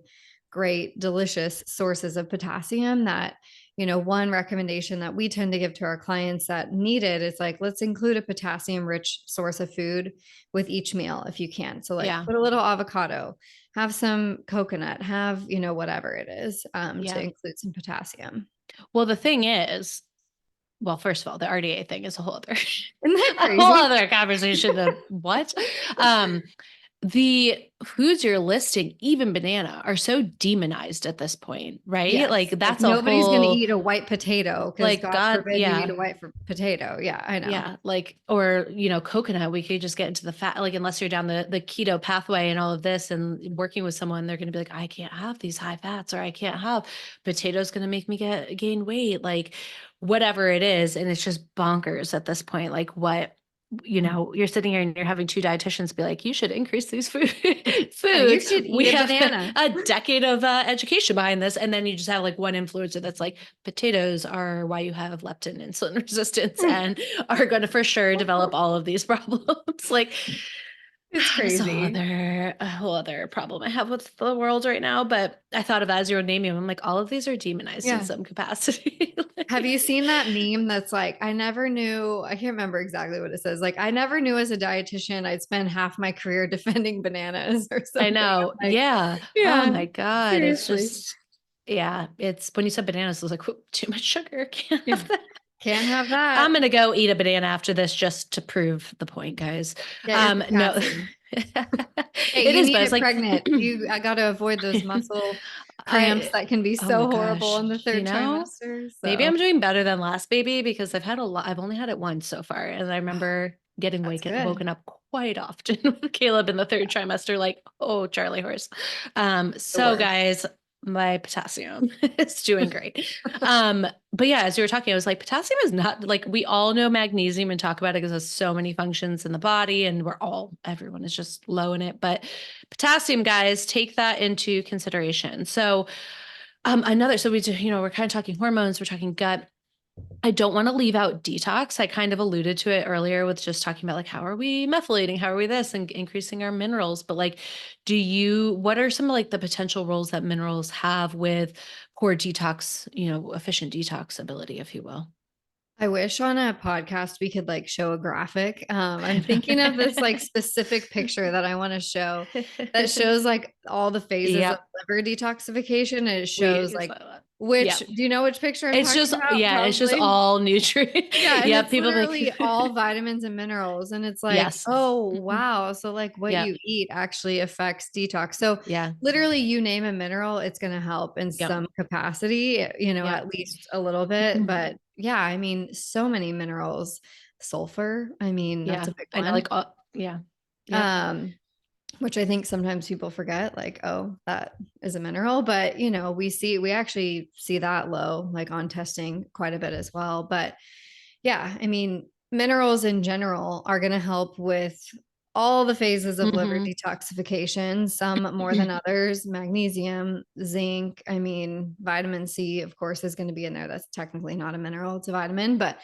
Speaker 2: great, delicious sources of potassium that, one recommendation that we tend to give to our clients that need it is like, let's include a potassium rich source of food with each meal if you can. So like
Speaker 1: Yeah.
Speaker 2: put a little avocado, have some coconut, have, whatever it is, to
Speaker 1: Yeah.
Speaker 2: include some potassium.
Speaker 1: Well, the thing is, well, first of all, the RDA thing is a whole other
Speaker 2: Isn't that
Speaker 1: a whole
Speaker 2: crazy?
Speaker 1: other conversation of what. Um, the foods you're listing, even banana, are so demonized at this point, right? Like
Speaker 2: Yes. Like
Speaker 1: that's a
Speaker 2: nobody's going to
Speaker 1: whole
Speaker 2: eat a white potato because
Speaker 1: like
Speaker 2: God
Speaker 1: God,
Speaker 2: forbid you eat
Speaker 1: yeah.
Speaker 2: a potato. Yeah, I know.
Speaker 1: Yeah, like or coconut, we could just get into the fat, like unless you're down the keto pathway and all of this and working with someone, they're gonna be like, I can't have these high fats, or I can't have potatoes gonna make me gain weight, like whatever it is. And it's just bonkers at this point. Like what you're sitting here and you're having two dietitians be like, you should increase these
Speaker 2: Yeah, you
Speaker 1: foods.
Speaker 2: should
Speaker 1: We
Speaker 2: eat a
Speaker 1: have
Speaker 2: banana.
Speaker 1: a decade of education behind this. And then you just have like one influencer that's like, potatoes are why you have leptin insulin resistance and are going to for sure develop all of these problems. Like
Speaker 2: It's
Speaker 1: that's
Speaker 2: crazy.
Speaker 1: a whole other problem I have with the world right now. But I thought of as you were naming them, I'm like, all of these are demonized in
Speaker 2: Yeah.
Speaker 1: some capacity.
Speaker 2: Have you
Speaker 1: Like,
Speaker 2: seen that meme that's like, I never knew, I can't remember exactly what it says. Like, I never knew as a dietitian I'd spend half my career defending bananas or
Speaker 1: I
Speaker 2: something.
Speaker 1: know.
Speaker 2: I'm like,
Speaker 1: Yeah. Oh
Speaker 2: yeah,
Speaker 1: my God. It's
Speaker 2: seriously.
Speaker 1: just, yeah. It's when you said bananas, I was like, "Whoop, too much sugar. Can't
Speaker 2: Yeah.
Speaker 1: have that."
Speaker 2: Can't have
Speaker 1: I'm
Speaker 2: that.
Speaker 1: gonna go eat a banana after this just to prove the point, guys.
Speaker 2: Get your
Speaker 1: No,
Speaker 2: potassium. Hey,
Speaker 1: it
Speaker 2: you
Speaker 1: is, but
Speaker 2: need
Speaker 1: it's
Speaker 2: it
Speaker 1: like
Speaker 2: pregnant. I got to avoid those muscle cramps
Speaker 1: I,
Speaker 2: that can be
Speaker 1: oh my
Speaker 2: so horrible
Speaker 1: gosh,
Speaker 2: in the third trimester.
Speaker 1: maybe
Speaker 2: So
Speaker 1: I'm doing better than last baby because I've had a lot. I've only had it once so far, and I remember getting
Speaker 2: that's good.
Speaker 1: woken up quite often with Caleb in the third trimester, like, oh, Charlie horse.
Speaker 2: The
Speaker 1: So
Speaker 2: worst.
Speaker 1: guys, my potassium is doing great. But yeah, as you were talking, I was like, potassium is not like we all know magnesium and talk about it because it has so many functions in the body, and everyone is just low in it. But potassium, guys, take that into consideration. So so we do, we're kind of talking hormones, we're talking gut. I don't want to leave out detox. I kind of alluded to it earlier with just talking about like, how are we methylating? How are we this and increasing our minerals? But like, what are some of like the potential roles that minerals have with poor detox, efficient detox ability, if you will?
Speaker 2: I wish on a podcast we could like show a graphic. I'm thinking of this like specific picture that I want to show that shows like all the phases of
Speaker 1: Yep.
Speaker 2: liver detoxification. And it shows
Speaker 1: We
Speaker 2: like
Speaker 1: saw that.
Speaker 2: which,
Speaker 1: Yep.
Speaker 2: do you know which picture I'm
Speaker 1: It's
Speaker 2: talking
Speaker 1: just,
Speaker 2: about?
Speaker 1: yeah, it's just
Speaker 2: Probably.
Speaker 1: all nutrient.
Speaker 2: Yeah, and
Speaker 1: Yep.
Speaker 2: it's
Speaker 1: People like,
Speaker 2: literally all vitamins and minerals. And it's like,
Speaker 1: yes.
Speaker 2: oh,
Speaker 1: Mhm.
Speaker 2: wow. So, like, what
Speaker 1: Yep.
Speaker 2: you eat actually affects detox. So,
Speaker 1: Yeah.
Speaker 2: literally, you name a mineral, it's going to help in
Speaker 1: Yep.
Speaker 2: some capacity,
Speaker 1: Yep.
Speaker 2: at least a little bit. But yeah, I mean, so many minerals. Sulfur, I mean, that's
Speaker 1: Yeah.
Speaker 2: a big
Speaker 1: I know,
Speaker 2: one.
Speaker 1: like, yeah. Yep.
Speaker 2: Um, which I think sometimes people forget, like, oh, that is a mineral. But, we actually see that low, like on testing quite a bit as well. But yeah, I mean, minerals in general are going to help with all the phases of liver
Speaker 1: Hmm.
Speaker 2: detoxification, some more than others. Magnesium, zinc, I mean, vitamin C, of course, is going to be in there. That's technically not a mineral, it's a vitamin, but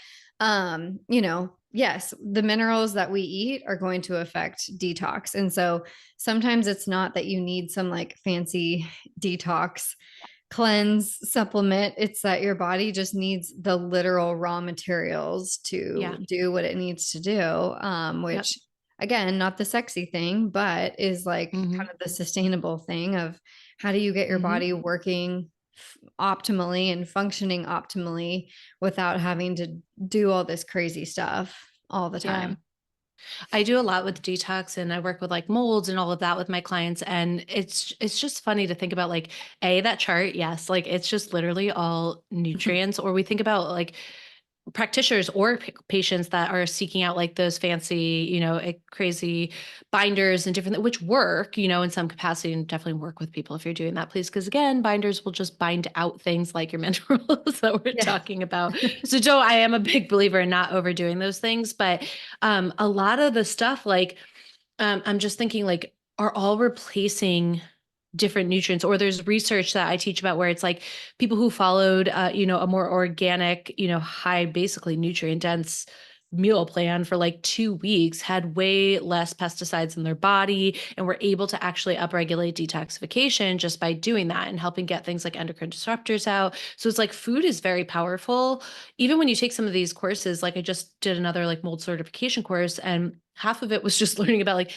Speaker 2: yes, the minerals that we eat are going to affect detox. And so sometimes it's not that you need some like fancy detox cleanse supplement. It's that your body just needs the literal raw materials
Speaker 1: Yeah.
Speaker 2: to do what it needs to do,
Speaker 1: Yep.
Speaker 2: which again, not the sexy thing, but is like
Speaker 1: Hmm.
Speaker 2: kind of the sustainable thing of how do you get your
Speaker 1: Hmm.
Speaker 2: body working optimally and functioning optimally without having to do all this crazy stuff all the
Speaker 1: Yeah.
Speaker 2: time.
Speaker 1: I do a lot with detox and I work with like molds and all of that with my clients. And it's just funny to think about like that chart. Yes. Like it's just literally all nutrients. Or we think about like practitioners or patients that are seeking out like those fancy, crazy binders and different, which work, in some capacity, and definitely work with people if you're doing that, please. Because again, binders will just bind out things like your minerals that we're
Speaker 2: Yeah.
Speaker 1: talking about. So I am a big believer in not overdoing those things, but a lot of the stuff like, I'm just thinking like, are all replacing different nutrients, or there's research that I teach about where it's like people who followed a more organic, high basically nutrient dense meal plan for like 2 weeks had way less pesticides in their body and were able to actually upregulate detoxification just by doing that and helping get things like endocrine disruptors out. So it's like food is very powerful. Even when you take some of these courses, like I just did another like mold certification course, and half of it was just learning about like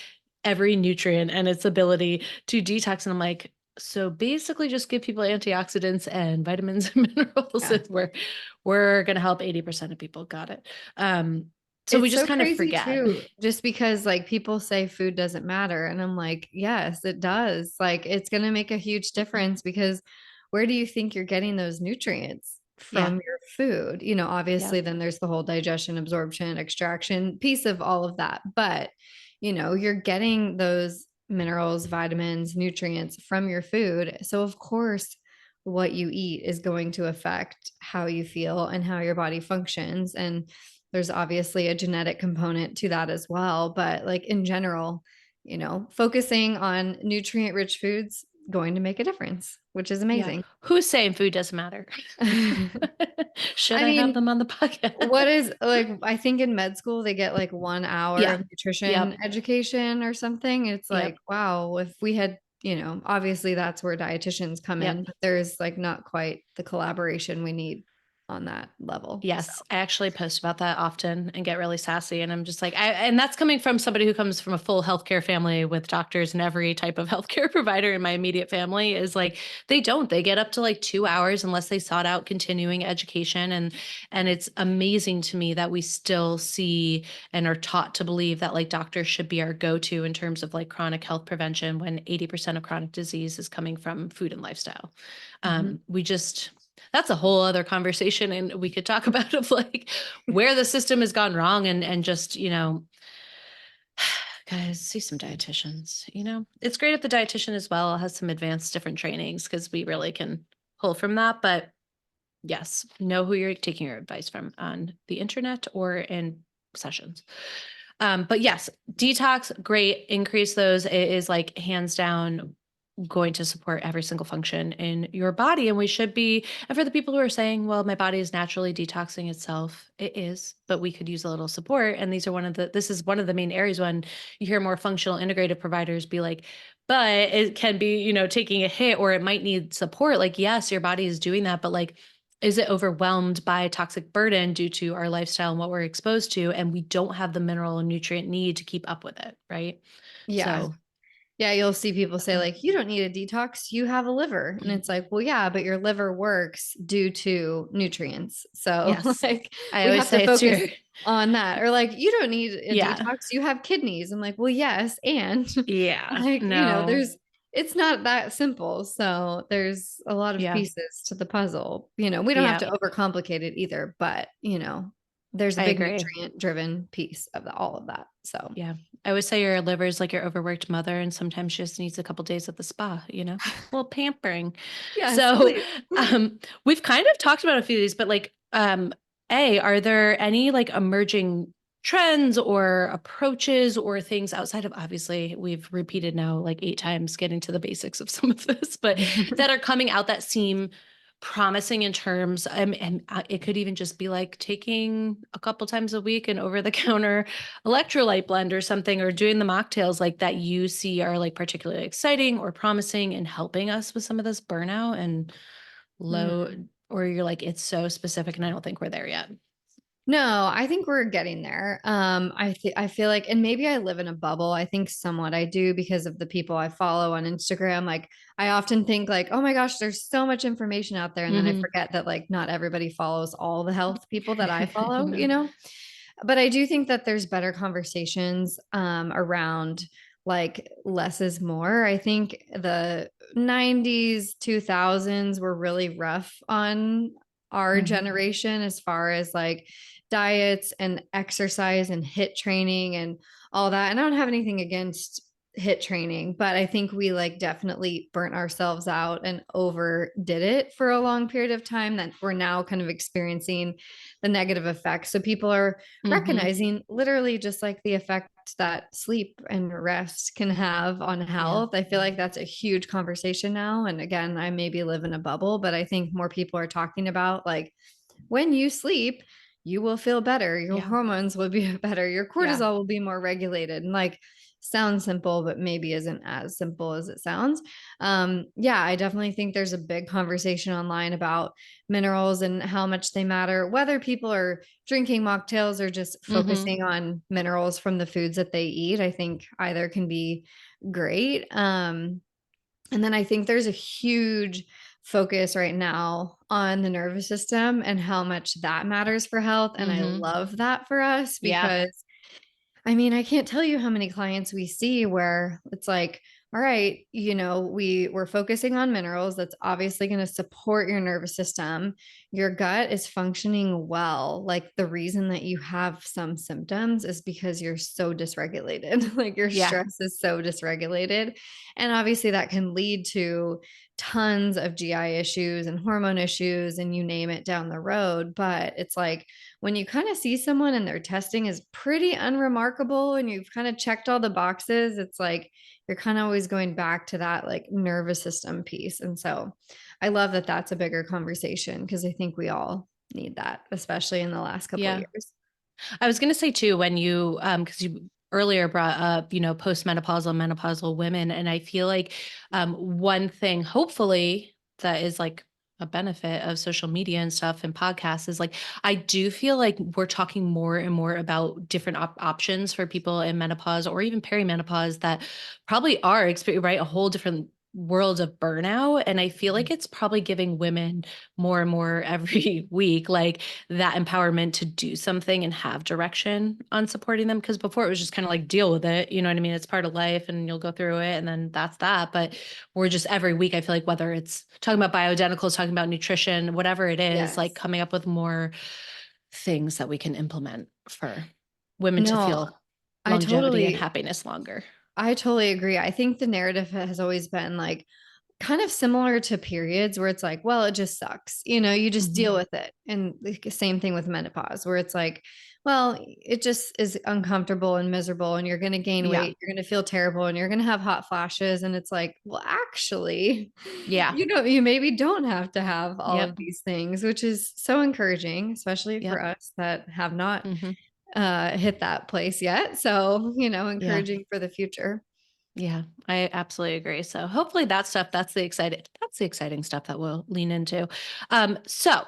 Speaker 1: every nutrient and its ability to detox. And I'm like, so basically just give people antioxidants and vitamins and minerals,
Speaker 2: Yeah.
Speaker 1: and we're going to help 80% of people. Got it. So we
Speaker 2: It's
Speaker 1: just
Speaker 2: so
Speaker 1: kind of
Speaker 2: crazy
Speaker 1: forget.
Speaker 2: too, just because like people say food doesn't matter. And I'm like, yes, it does. Like it's going to make a huge difference because where do you think you're getting those nutrients
Speaker 1: Yeah.
Speaker 2: from your food?
Speaker 1: Yeah.
Speaker 2: Obviously, then there's the whole digestion, absorption, extraction piece of all of that. But, you're getting those minerals, vitamins, nutrients from your food. So, of course, what you eat is going to affect how you feel and how your body functions. And there's obviously a genetic component to that as well. But like in general, focusing on nutrient rich foods going to make a difference, which is
Speaker 1: Yeah.
Speaker 2: amazing.
Speaker 1: Who's saying food doesn't matter?
Speaker 2: I
Speaker 1: Should I have
Speaker 2: mean,
Speaker 1: them on the
Speaker 2: what
Speaker 1: podcast?
Speaker 2: is like, I think in med school, they get like 1 hour
Speaker 1: Yeah.
Speaker 2: of nutrition
Speaker 1: Yep.
Speaker 2: education or something. It's like,
Speaker 1: Yep.
Speaker 2: wow, if we had, obviously that's where dietitians come in,
Speaker 1: Yep.
Speaker 2: but there's like not quite the collaboration we need on that level. So,
Speaker 1: Yes, I actually post about that often and get really sassy. And I'm just like, and that's coming from somebody who comes from a full healthcare family with doctors and every type of healthcare provider in my immediate family is like, they get up to like 2 hours unless they sought out continuing education. And it's amazing to me that we still see and are taught to believe that like doctors should be our go-to in terms of like chronic health prevention when 80% of chronic disease is coming from food and lifestyle.
Speaker 2: mhm.
Speaker 1: We just, that's a whole other conversation, and we could talk about of like where the system has gone wrong, and just guys, see some dietitians. It's great if the dietitian as well has some advanced different trainings, because we really can pull from that. But yes, know who you're taking your advice from on the internet or in sessions. But yes, detox, great. Increase those. It is like hands down going to support every single function in your body. And we should be, and for the people who are saying, well, my body is naturally detoxing itself, it is, but we could use a little support. And this is one of the main areas when you hear more functional integrated providers be like, but it can be, taking a hit, or it might need support. Like, yes, your body is doing that, but like, is it overwhelmed by toxic burden due to our lifestyle and what we're exposed to? And we don't have the mineral and nutrient need to keep up with it. Right.
Speaker 2: Yeah.
Speaker 1: So,
Speaker 2: Yeah, you'll see people say like, you don't need a detox, you have a liver. And it's like, well, yeah, but your liver works due to nutrients. So
Speaker 1: yes,
Speaker 2: like
Speaker 1: I
Speaker 2: we
Speaker 1: always
Speaker 2: have to
Speaker 1: say it's
Speaker 2: focus
Speaker 1: your,
Speaker 2: on that. Or like, you don't need a
Speaker 1: yeah,
Speaker 2: detox, you have kidneys. I'm like, well, yes, and
Speaker 1: yeah,
Speaker 2: like,
Speaker 1: no,
Speaker 2: it's not that simple. So there's a lot of
Speaker 1: yeah,
Speaker 2: pieces to the puzzle. We don't have
Speaker 1: yeah,
Speaker 2: to overcomplicate it either, but there's a
Speaker 1: I
Speaker 2: big
Speaker 1: agree.
Speaker 2: nutrient driven piece of all of that. So
Speaker 1: Yeah. I always say your liver is like your overworked mother, and sometimes she just needs a couple days at the spa, a little pampering.
Speaker 2: yes,
Speaker 1: So,
Speaker 2: please.
Speaker 1: we've kind of talked about a few of these, but like, are there any like emerging trends or approaches or things outside of, obviously we've repeated now like 8 times getting to the basics of some of this, but that are coming out that seem promising in terms, and it could even just be like taking a couple times a week an over the counter electrolyte blend or something, or doing the mocktails like that you see are like particularly exciting or promising and helping us with some of this burnout and low,
Speaker 2: Mm.
Speaker 1: or you're like, it's so specific and I don't think we're there yet.
Speaker 2: No, I think we're getting there. I feel like, and maybe I live in a bubble. I think somewhat I do because of the people I follow on Instagram. Like, I often think like, oh my gosh, there's so much information out there, and then I
Speaker 1: Mhm.
Speaker 2: forget that like not everybody follows all the health people that I follow.
Speaker 1: No.
Speaker 2: But I do think that there's better conversations around like less is more. I think the 90s, 2000s were really rough on our
Speaker 1: Mhm.
Speaker 2: generation as far as like diets and exercise and HIIT training and all that. And I don't have anything against HIIT training, but I think we like definitely burnt ourselves out and overdid it for a long period of time that we're now kind of experiencing the negative effects. So people are
Speaker 1: Mhm.
Speaker 2: recognizing literally just like the effect that sleep and rest can have on
Speaker 1: Yeah.
Speaker 2: health. I feel like that's a huge conversation now. And again, I maybe live in a bubble, but I think more people are talking about like when you sleep, you will feel better. Your
Speaker 1: Yeah.
Speaker 2: hormones will be better. Your
Speaker 1: Yeah.
Speaker 2: cortisol will be more regulated. And like sounds simple, but maybe isn't as simple as it sounds. Yeah, I definitely think there's a big conversation online about minerals and how much they matter, whether people are drinking mocktails or just
Speaker 1: Mhm.
Speaker 2: focusing on minerals from the foods that they eat. I think either can be great. And then I think there's a huge focus right now on the nervous system and how much that matters for health. And I
Speaker 1: Mhm.
Speaker 2: love that for us
Speaker 1: Yeah.
Speaker 2: because I mean, I can't tell you how many clients we see where it's like, all right, we're focusing on minerals. That's obviously going to support your nervous system. Your gut is functioning well. Like the reason that you have some symptoms is because you're so dysregulated. Like your
Speaker 1: Yeah.
Speaker 2: stress is so dysregulated. And obviously that can lead to tons of GI issues and hormone issues and you name it down the road. But it's like, when you kind of see someone and their testing is pretty unremarkable and you've kind of checked all the boxes, it's like you're kind of always going back to that like nervous system piece. And so I love that that's a bigger conversation because I think we all need that, especially in the last couple of
Speaker 1: Yeah.
Speaker 2: years.
Speaker 1: I was going to say too, when you, because you earlier brought up, postmenopausal, menopausal women, and I feel like one thing, hopefully, that is like a benefit of social media and stuff and podcasts is like, I do feel like we're talking more and more about different options for people in menopause or even perimenopause that probably are right, a whole different world of burnout. And I feel like it's probably giving women more and more every week, like that empowerment to do something and have direction on supporting them. Because before it was just kind of like deal with it. You know what I mean? It's part of life and you'll go through it and then that's that. But we're just every week, I feel like whether it's talking about bioidenticals, talking about nutrition, whatever it is, like
Speaker 2: Yes.
Speaker 1: coming up with more things that we can implement for women to
Speaker 2: No,
Speaker 1: feel
Speaker 2: I
Speaker 1: longevity and
Speaker 2: totally,
Speaker 1: happiness longer.
Speaker 2: I totally agree. I think the narrative has always been like, kind of similar to periods where it's like, well, it just sucks. You just
Speaker 1: Mhm.
Speaker 2: deal with it. And the same thing with menopause, where it's like, well, it just is uncomfortable and miserable, and you're going to gain
Speaker 1: Yeah.
Speaker 2: weight, you're going to feel terrible, and you're going to have hot flashes. And it's like, well, actually,
Speaker 1: Yeah.
Speaker 2: you maybe don't have to have all of
Speaker 1: Yep.
Speaker 2: these things, which is so encouraging, especially for
Speaker 1: Yep.
Speaker 2: us that have not
Speaker 1: Hmm.
Speaker 2: hit that place yet. So,
Speaker 1: Yeah.
Speaker 2: encouraging for the future.
Speaker 1: Yeah, I absolutely agree. So hopefully that's the exciting stuff that we'll lean into. So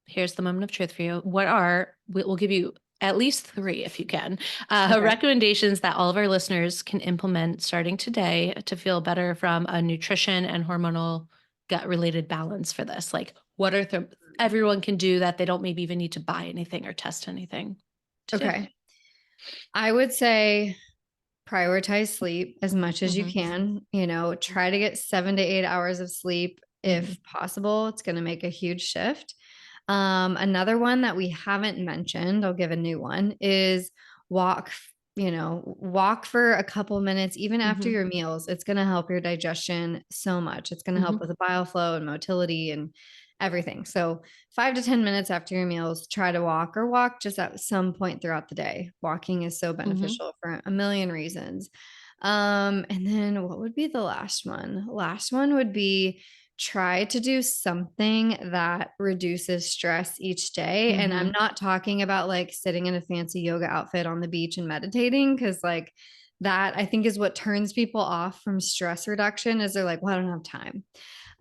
Speaker 1: here's the moment of truth for you. We'll give you at least three if you can,
Speaker 2: Okay.
Speaker 1: recommendations that all of our listeners can implement starting today to feel better from a nutrition and hormonal gut related balance for this. Like what are everyone can do that they don't maybe even need to buy anything or test anything to do.
Speaker 2: Okay. I would say prioritize sleep as much as you
Speaker 1: Hmm.
Speaker 2: can. Try to get 7 to 8 hours of sleep
Speaker 1: Hmm.
Speaker 2: if possible. It's going to make a huge shift. Another one that we haven't mentioned, I'll give a new one, is walk. Walk for a couple minutes, even after
Speaker 1: Hmm.
Speaker 2: your meals. It's going to help your digestion so much. It's going to help
Speaker 1: Hmm.
Speaker 2: with the bile flow and motility and everything. So 5 to 10 minutes after your meals, try to walk or walk just at some point throughout the day. Walking is so
Speaker 1: Mhm.
Speaker 2: beneficial for a million reasons. And then what would be the last one? Last one would be try to do something that reduces stress each day. And I'm
Speaker 1: Mhm.
Speaker 2: not talking about like sitting in a fancy yoga outfit on the beach and meditating, because like that I think is what turns people off from stress reduction is they're like, well, I don't have time.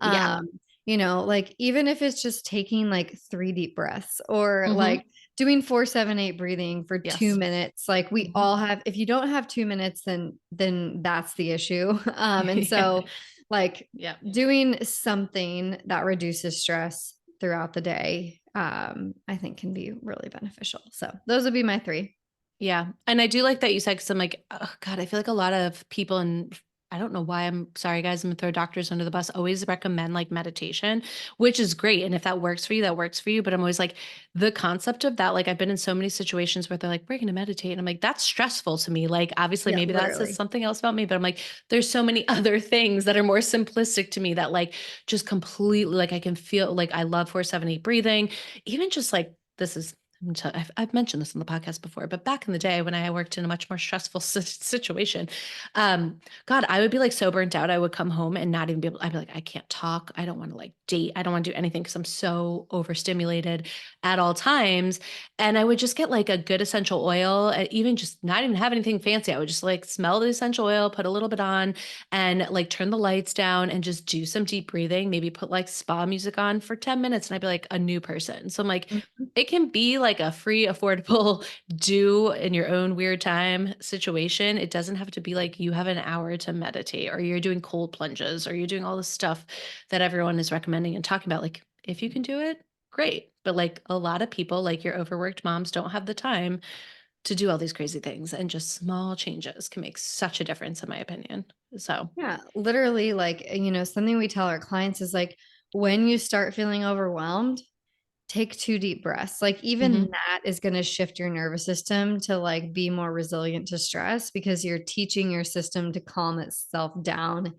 Speaker 1: Yeah.
Speaker 2: Um, like even if it's just taking like 3 deep breaths or like
Speaker 1: Mhm.
Speaker 2: doing 4-7-8 breathing for two
Speaker 1: Yes.
Speaker 2: minutes, like we
Speaker 1: Mhm.
Speaker 2: all have, if you don't have 2 minutes, then that's the issue. And
Speaker 1: Yeah.
Speaker 2: so like
Speaker 1: Yeah.
Speaker 2: doing something that reduces stress throughout the day, I think can be really beneficial. So those would be my three.
Speaker 1: Yeah. And I do like that you said, because I'm like, oh God, I feel like a lot of people, and I don't know why, I'm sorry, guys, I'm gonna throw doctors under the bus, always recommend like meditation, which is great. And if that works for you, that works for you. But I'm always like, the concept of that, like I've been in so many situations where they're like, we're gonna meditate. And I'm like, that's stressful to me. Like, obviously,
Speaker 2: Yeah,
Speaker 1: maybe that says
Speaker 2: literally.
Speaker 1: something else about me, but I'm like, there's so many other things that are more simplistic to me that like just completely like I can feel like I love 4-7-8 breathing, even just like this is I've mentioned this on the podcast before, but back in the day when I worked in a much more stressful situation, God, I would be like so burnt out. I would come home and not even be able, I'd be like, I can't talk. I don't want to like date. I don't want to do anything because I'm so overstimulated at all times. And I would just get like a good essential oil, even just not even have anything fancy. I would just like smell the essential oil, put a little bit on, and like turn the lights down and just do some deep breathing, maybe put like spa music on for 10 minutes and I'd be like a new person. So I'm like,
Speaker 2: Mhm.
Speaker 1: it can be like a free, affordable, do in your own weird time situation. It doesn't have to be like you have an hour to meditate or you're doing cold plunges or you're doing all this stuff that everyone is recommending and talking about. Like, if you can do it, great. But like a lot of people, like your overworked moms, don't have the time to do all these crazy things. And just small changes can make such a difference, in my opinion. So,
Speaker 2: Yeah, literally, like, something we tell our clients is like, when you start feeling overwhelmed, take 2 deep breaths. Like, even
Speaker 1: mhm,
Speaker 2: that is going to shift your nervous system to like be more resilient to stress because you're teaching your system to calm itself down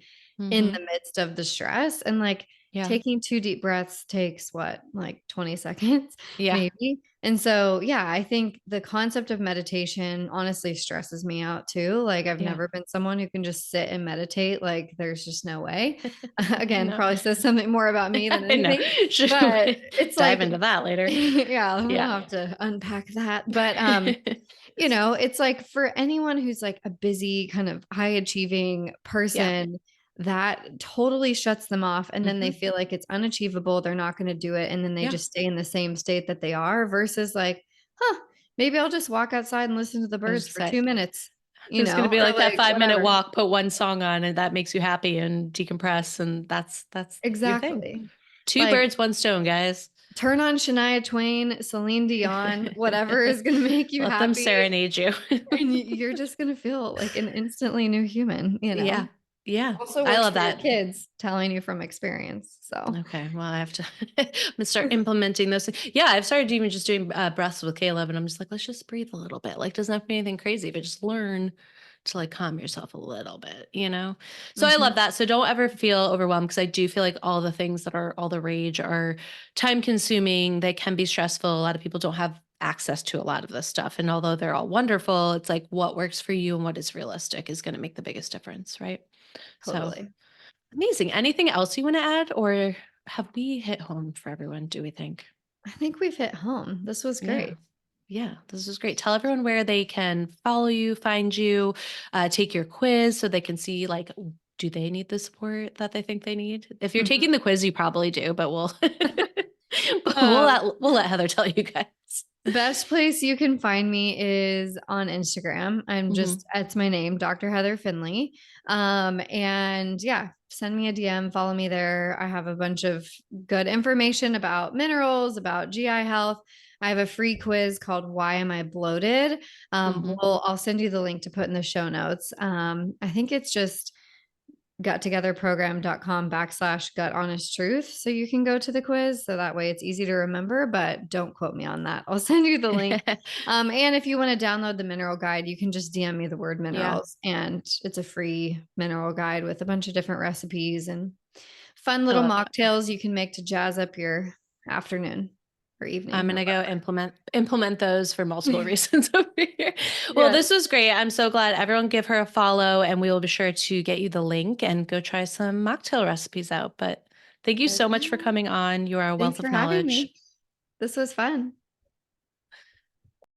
Speaker 2: in
Speaker 1: mhm,
Speaker 2: the midst of the stress. And like
Speaker 1: yeah,
Speaker 2: taking 2 deep breaths takes what, like 20 seconds,
Speaker 1: yeah,
Speaker 2: maybe. And so, yeah, I think the concept of meditation honestly stresses me out too. Like, I've
Speaker 1: yeah.
Speaker 2: never been someone who can just sit and meditate. Like, there's just no way.
Speaker 1: I
Speaker 2: Again,
Speaker 1: know.
Speaker 2: probably says something more about me than
Speaker 1: I know.
Speaker 2: anything,
Speaker 1: Should
Speaker 2: but
Speaker 1: we
Speaker 2: it's
Speaker 1: dive
Speaker 2: like,
Speaker 1: into that later?
Speaker 2: yeah, we'll
Speaker 1: Yeah.
Speaker 2: have to unpack that. But, it's like for anyone who's like a busy, kind of high achieving
Speaker 1: Yeah.
Speaker 2: person, that totally shuts them off. And then they
Speaker 1: Mhm.
Speaker 2: feel like it's unachievable. They're not going to do it. And then they
Speaker 1: Yeah.
Speaker 2: just stay in the same state that they are versus like, huh, maybe I'll just walk outside and listen to the
Speaker 1: I was
Speaker 2: birds
Speaker 1: just
Speaker 2: for
Speaker 1: say,
Speaker 2: 2 minutes,
Speaker 1: it was gonna be
Speaker 2: or
Speaker 1: like that
Speaker 2: like
Speaker 1: 5-minute
Speaker 2: whatever.
Speaker 1: walk, put one song on, and that makes you happy and decompress, and that's your thing.
Speaker 2: Exactly.
Speaker 1: 2
Speaker 2: Like,
Speaker 1: birds, 1 stone, guys.
Speaker 2: turn on Shania Twain, Celine Dion, whatever is going to make you
Speaker 1: Let them
Speaker 2: happy.
Speaker 1: serenade you.
Speaker 2: And you're just going to feel like an instantly new human.
Speaker 1: Yeah. Yeah.
Speaker 2: Also
Speaker 1: I
Speaker 2: works
Speaker 1: love
Speaker 2: for your
Speaker 1: that.
Speaker 2: kids, telling you from experience. So,
Speaker 1: Okay, well, I have to I'm gonna start implementing those things. Yeah, I've started even just doing breaths with Caleb, and I'm just like, let's just breathe a little bit. Like, doesn't have to be anything crazy, but just learn to like calm yourself a little bit. So I
Speaker 2: mhm,
Speaker 1: love that. So don't ever feel overwhelmed because I do feel like all the things that are all the rage are time consuming. They can be stressful. A lot of people don't have access to a lot of this stuff. And although they're all wonderful, it's like what works for you and what is realistic is going to make the biggest difference, right? So
Speaker 2: totally.
Speaker 1: amazing. Anything else you want to add, or have we hit home for everyone, do we think?
Speaker 2: I think we've hit home. This was
Speaker 1: Yeah.
Speaker 2: great.
Speaker 1: Yeah, this is great. Tell everyone where they can follow you, find you, take your quiz so they can see like, do they need the support that they think they need? If you're
Speaker 2: Mhm.
Speaker 1: taking the quiz, you probably do, but we'll
Speaker 2: Um,
Speaker 1: we'll let Heather tell you guys.
Speaker 2: Best place you can find me is on Instagram.
Speaker 1: Hmm.
Speaker 2: It's my name, Dr. Heather Finley. And yeah, send me a DM, follow me there. I have a bunch of good information about minerals, about GI health. I have a free quiz called Why Am I Bloated?
Speaker 1: Hmm.
Speaker 2: I'll send you the link to put in the show notes. I think it's just guttogetherprogram.com/gut honest truth. So you can go to the quiz. So that way it's easy to remember, but don't quote me on that. I'll send you the link. And if you want to download the mineral guide, you can just DM me the word
Speaker 1: Yeah.
Speaker 2: minerals, and it's a free mineral guide with a bunch of different recipes and Fun
Speaker 1: I
Speaker 2: little
Speaker 1: love that.
Speaker 2: mocktails you can make to jazz up your afternoon or
Speaker 1: I'm
Speaker 2: evening or
Speaker 1: gonna go
Speaker 2: whatever.
Speaker 1: implement those for multiple reasons over here. Well,
Speaker 2: Yes.
Speaker 1: this was great. I'm so glad. Everyone give her a follow, and we will be sure to get you the link and go try some mocktail recipes out. But thank you
Speaker 2: Heck
Speaker 1: so much for
Speaker 2: yeah.
Speaker 1: coming on. You are a
Speaker 2: Thanks
Speaker 1: wealth
Speaker 2: for
Speaker 1: of
Speaker 2: having
Speaker 1: knowledge.
Speaker 2: me. This was fun.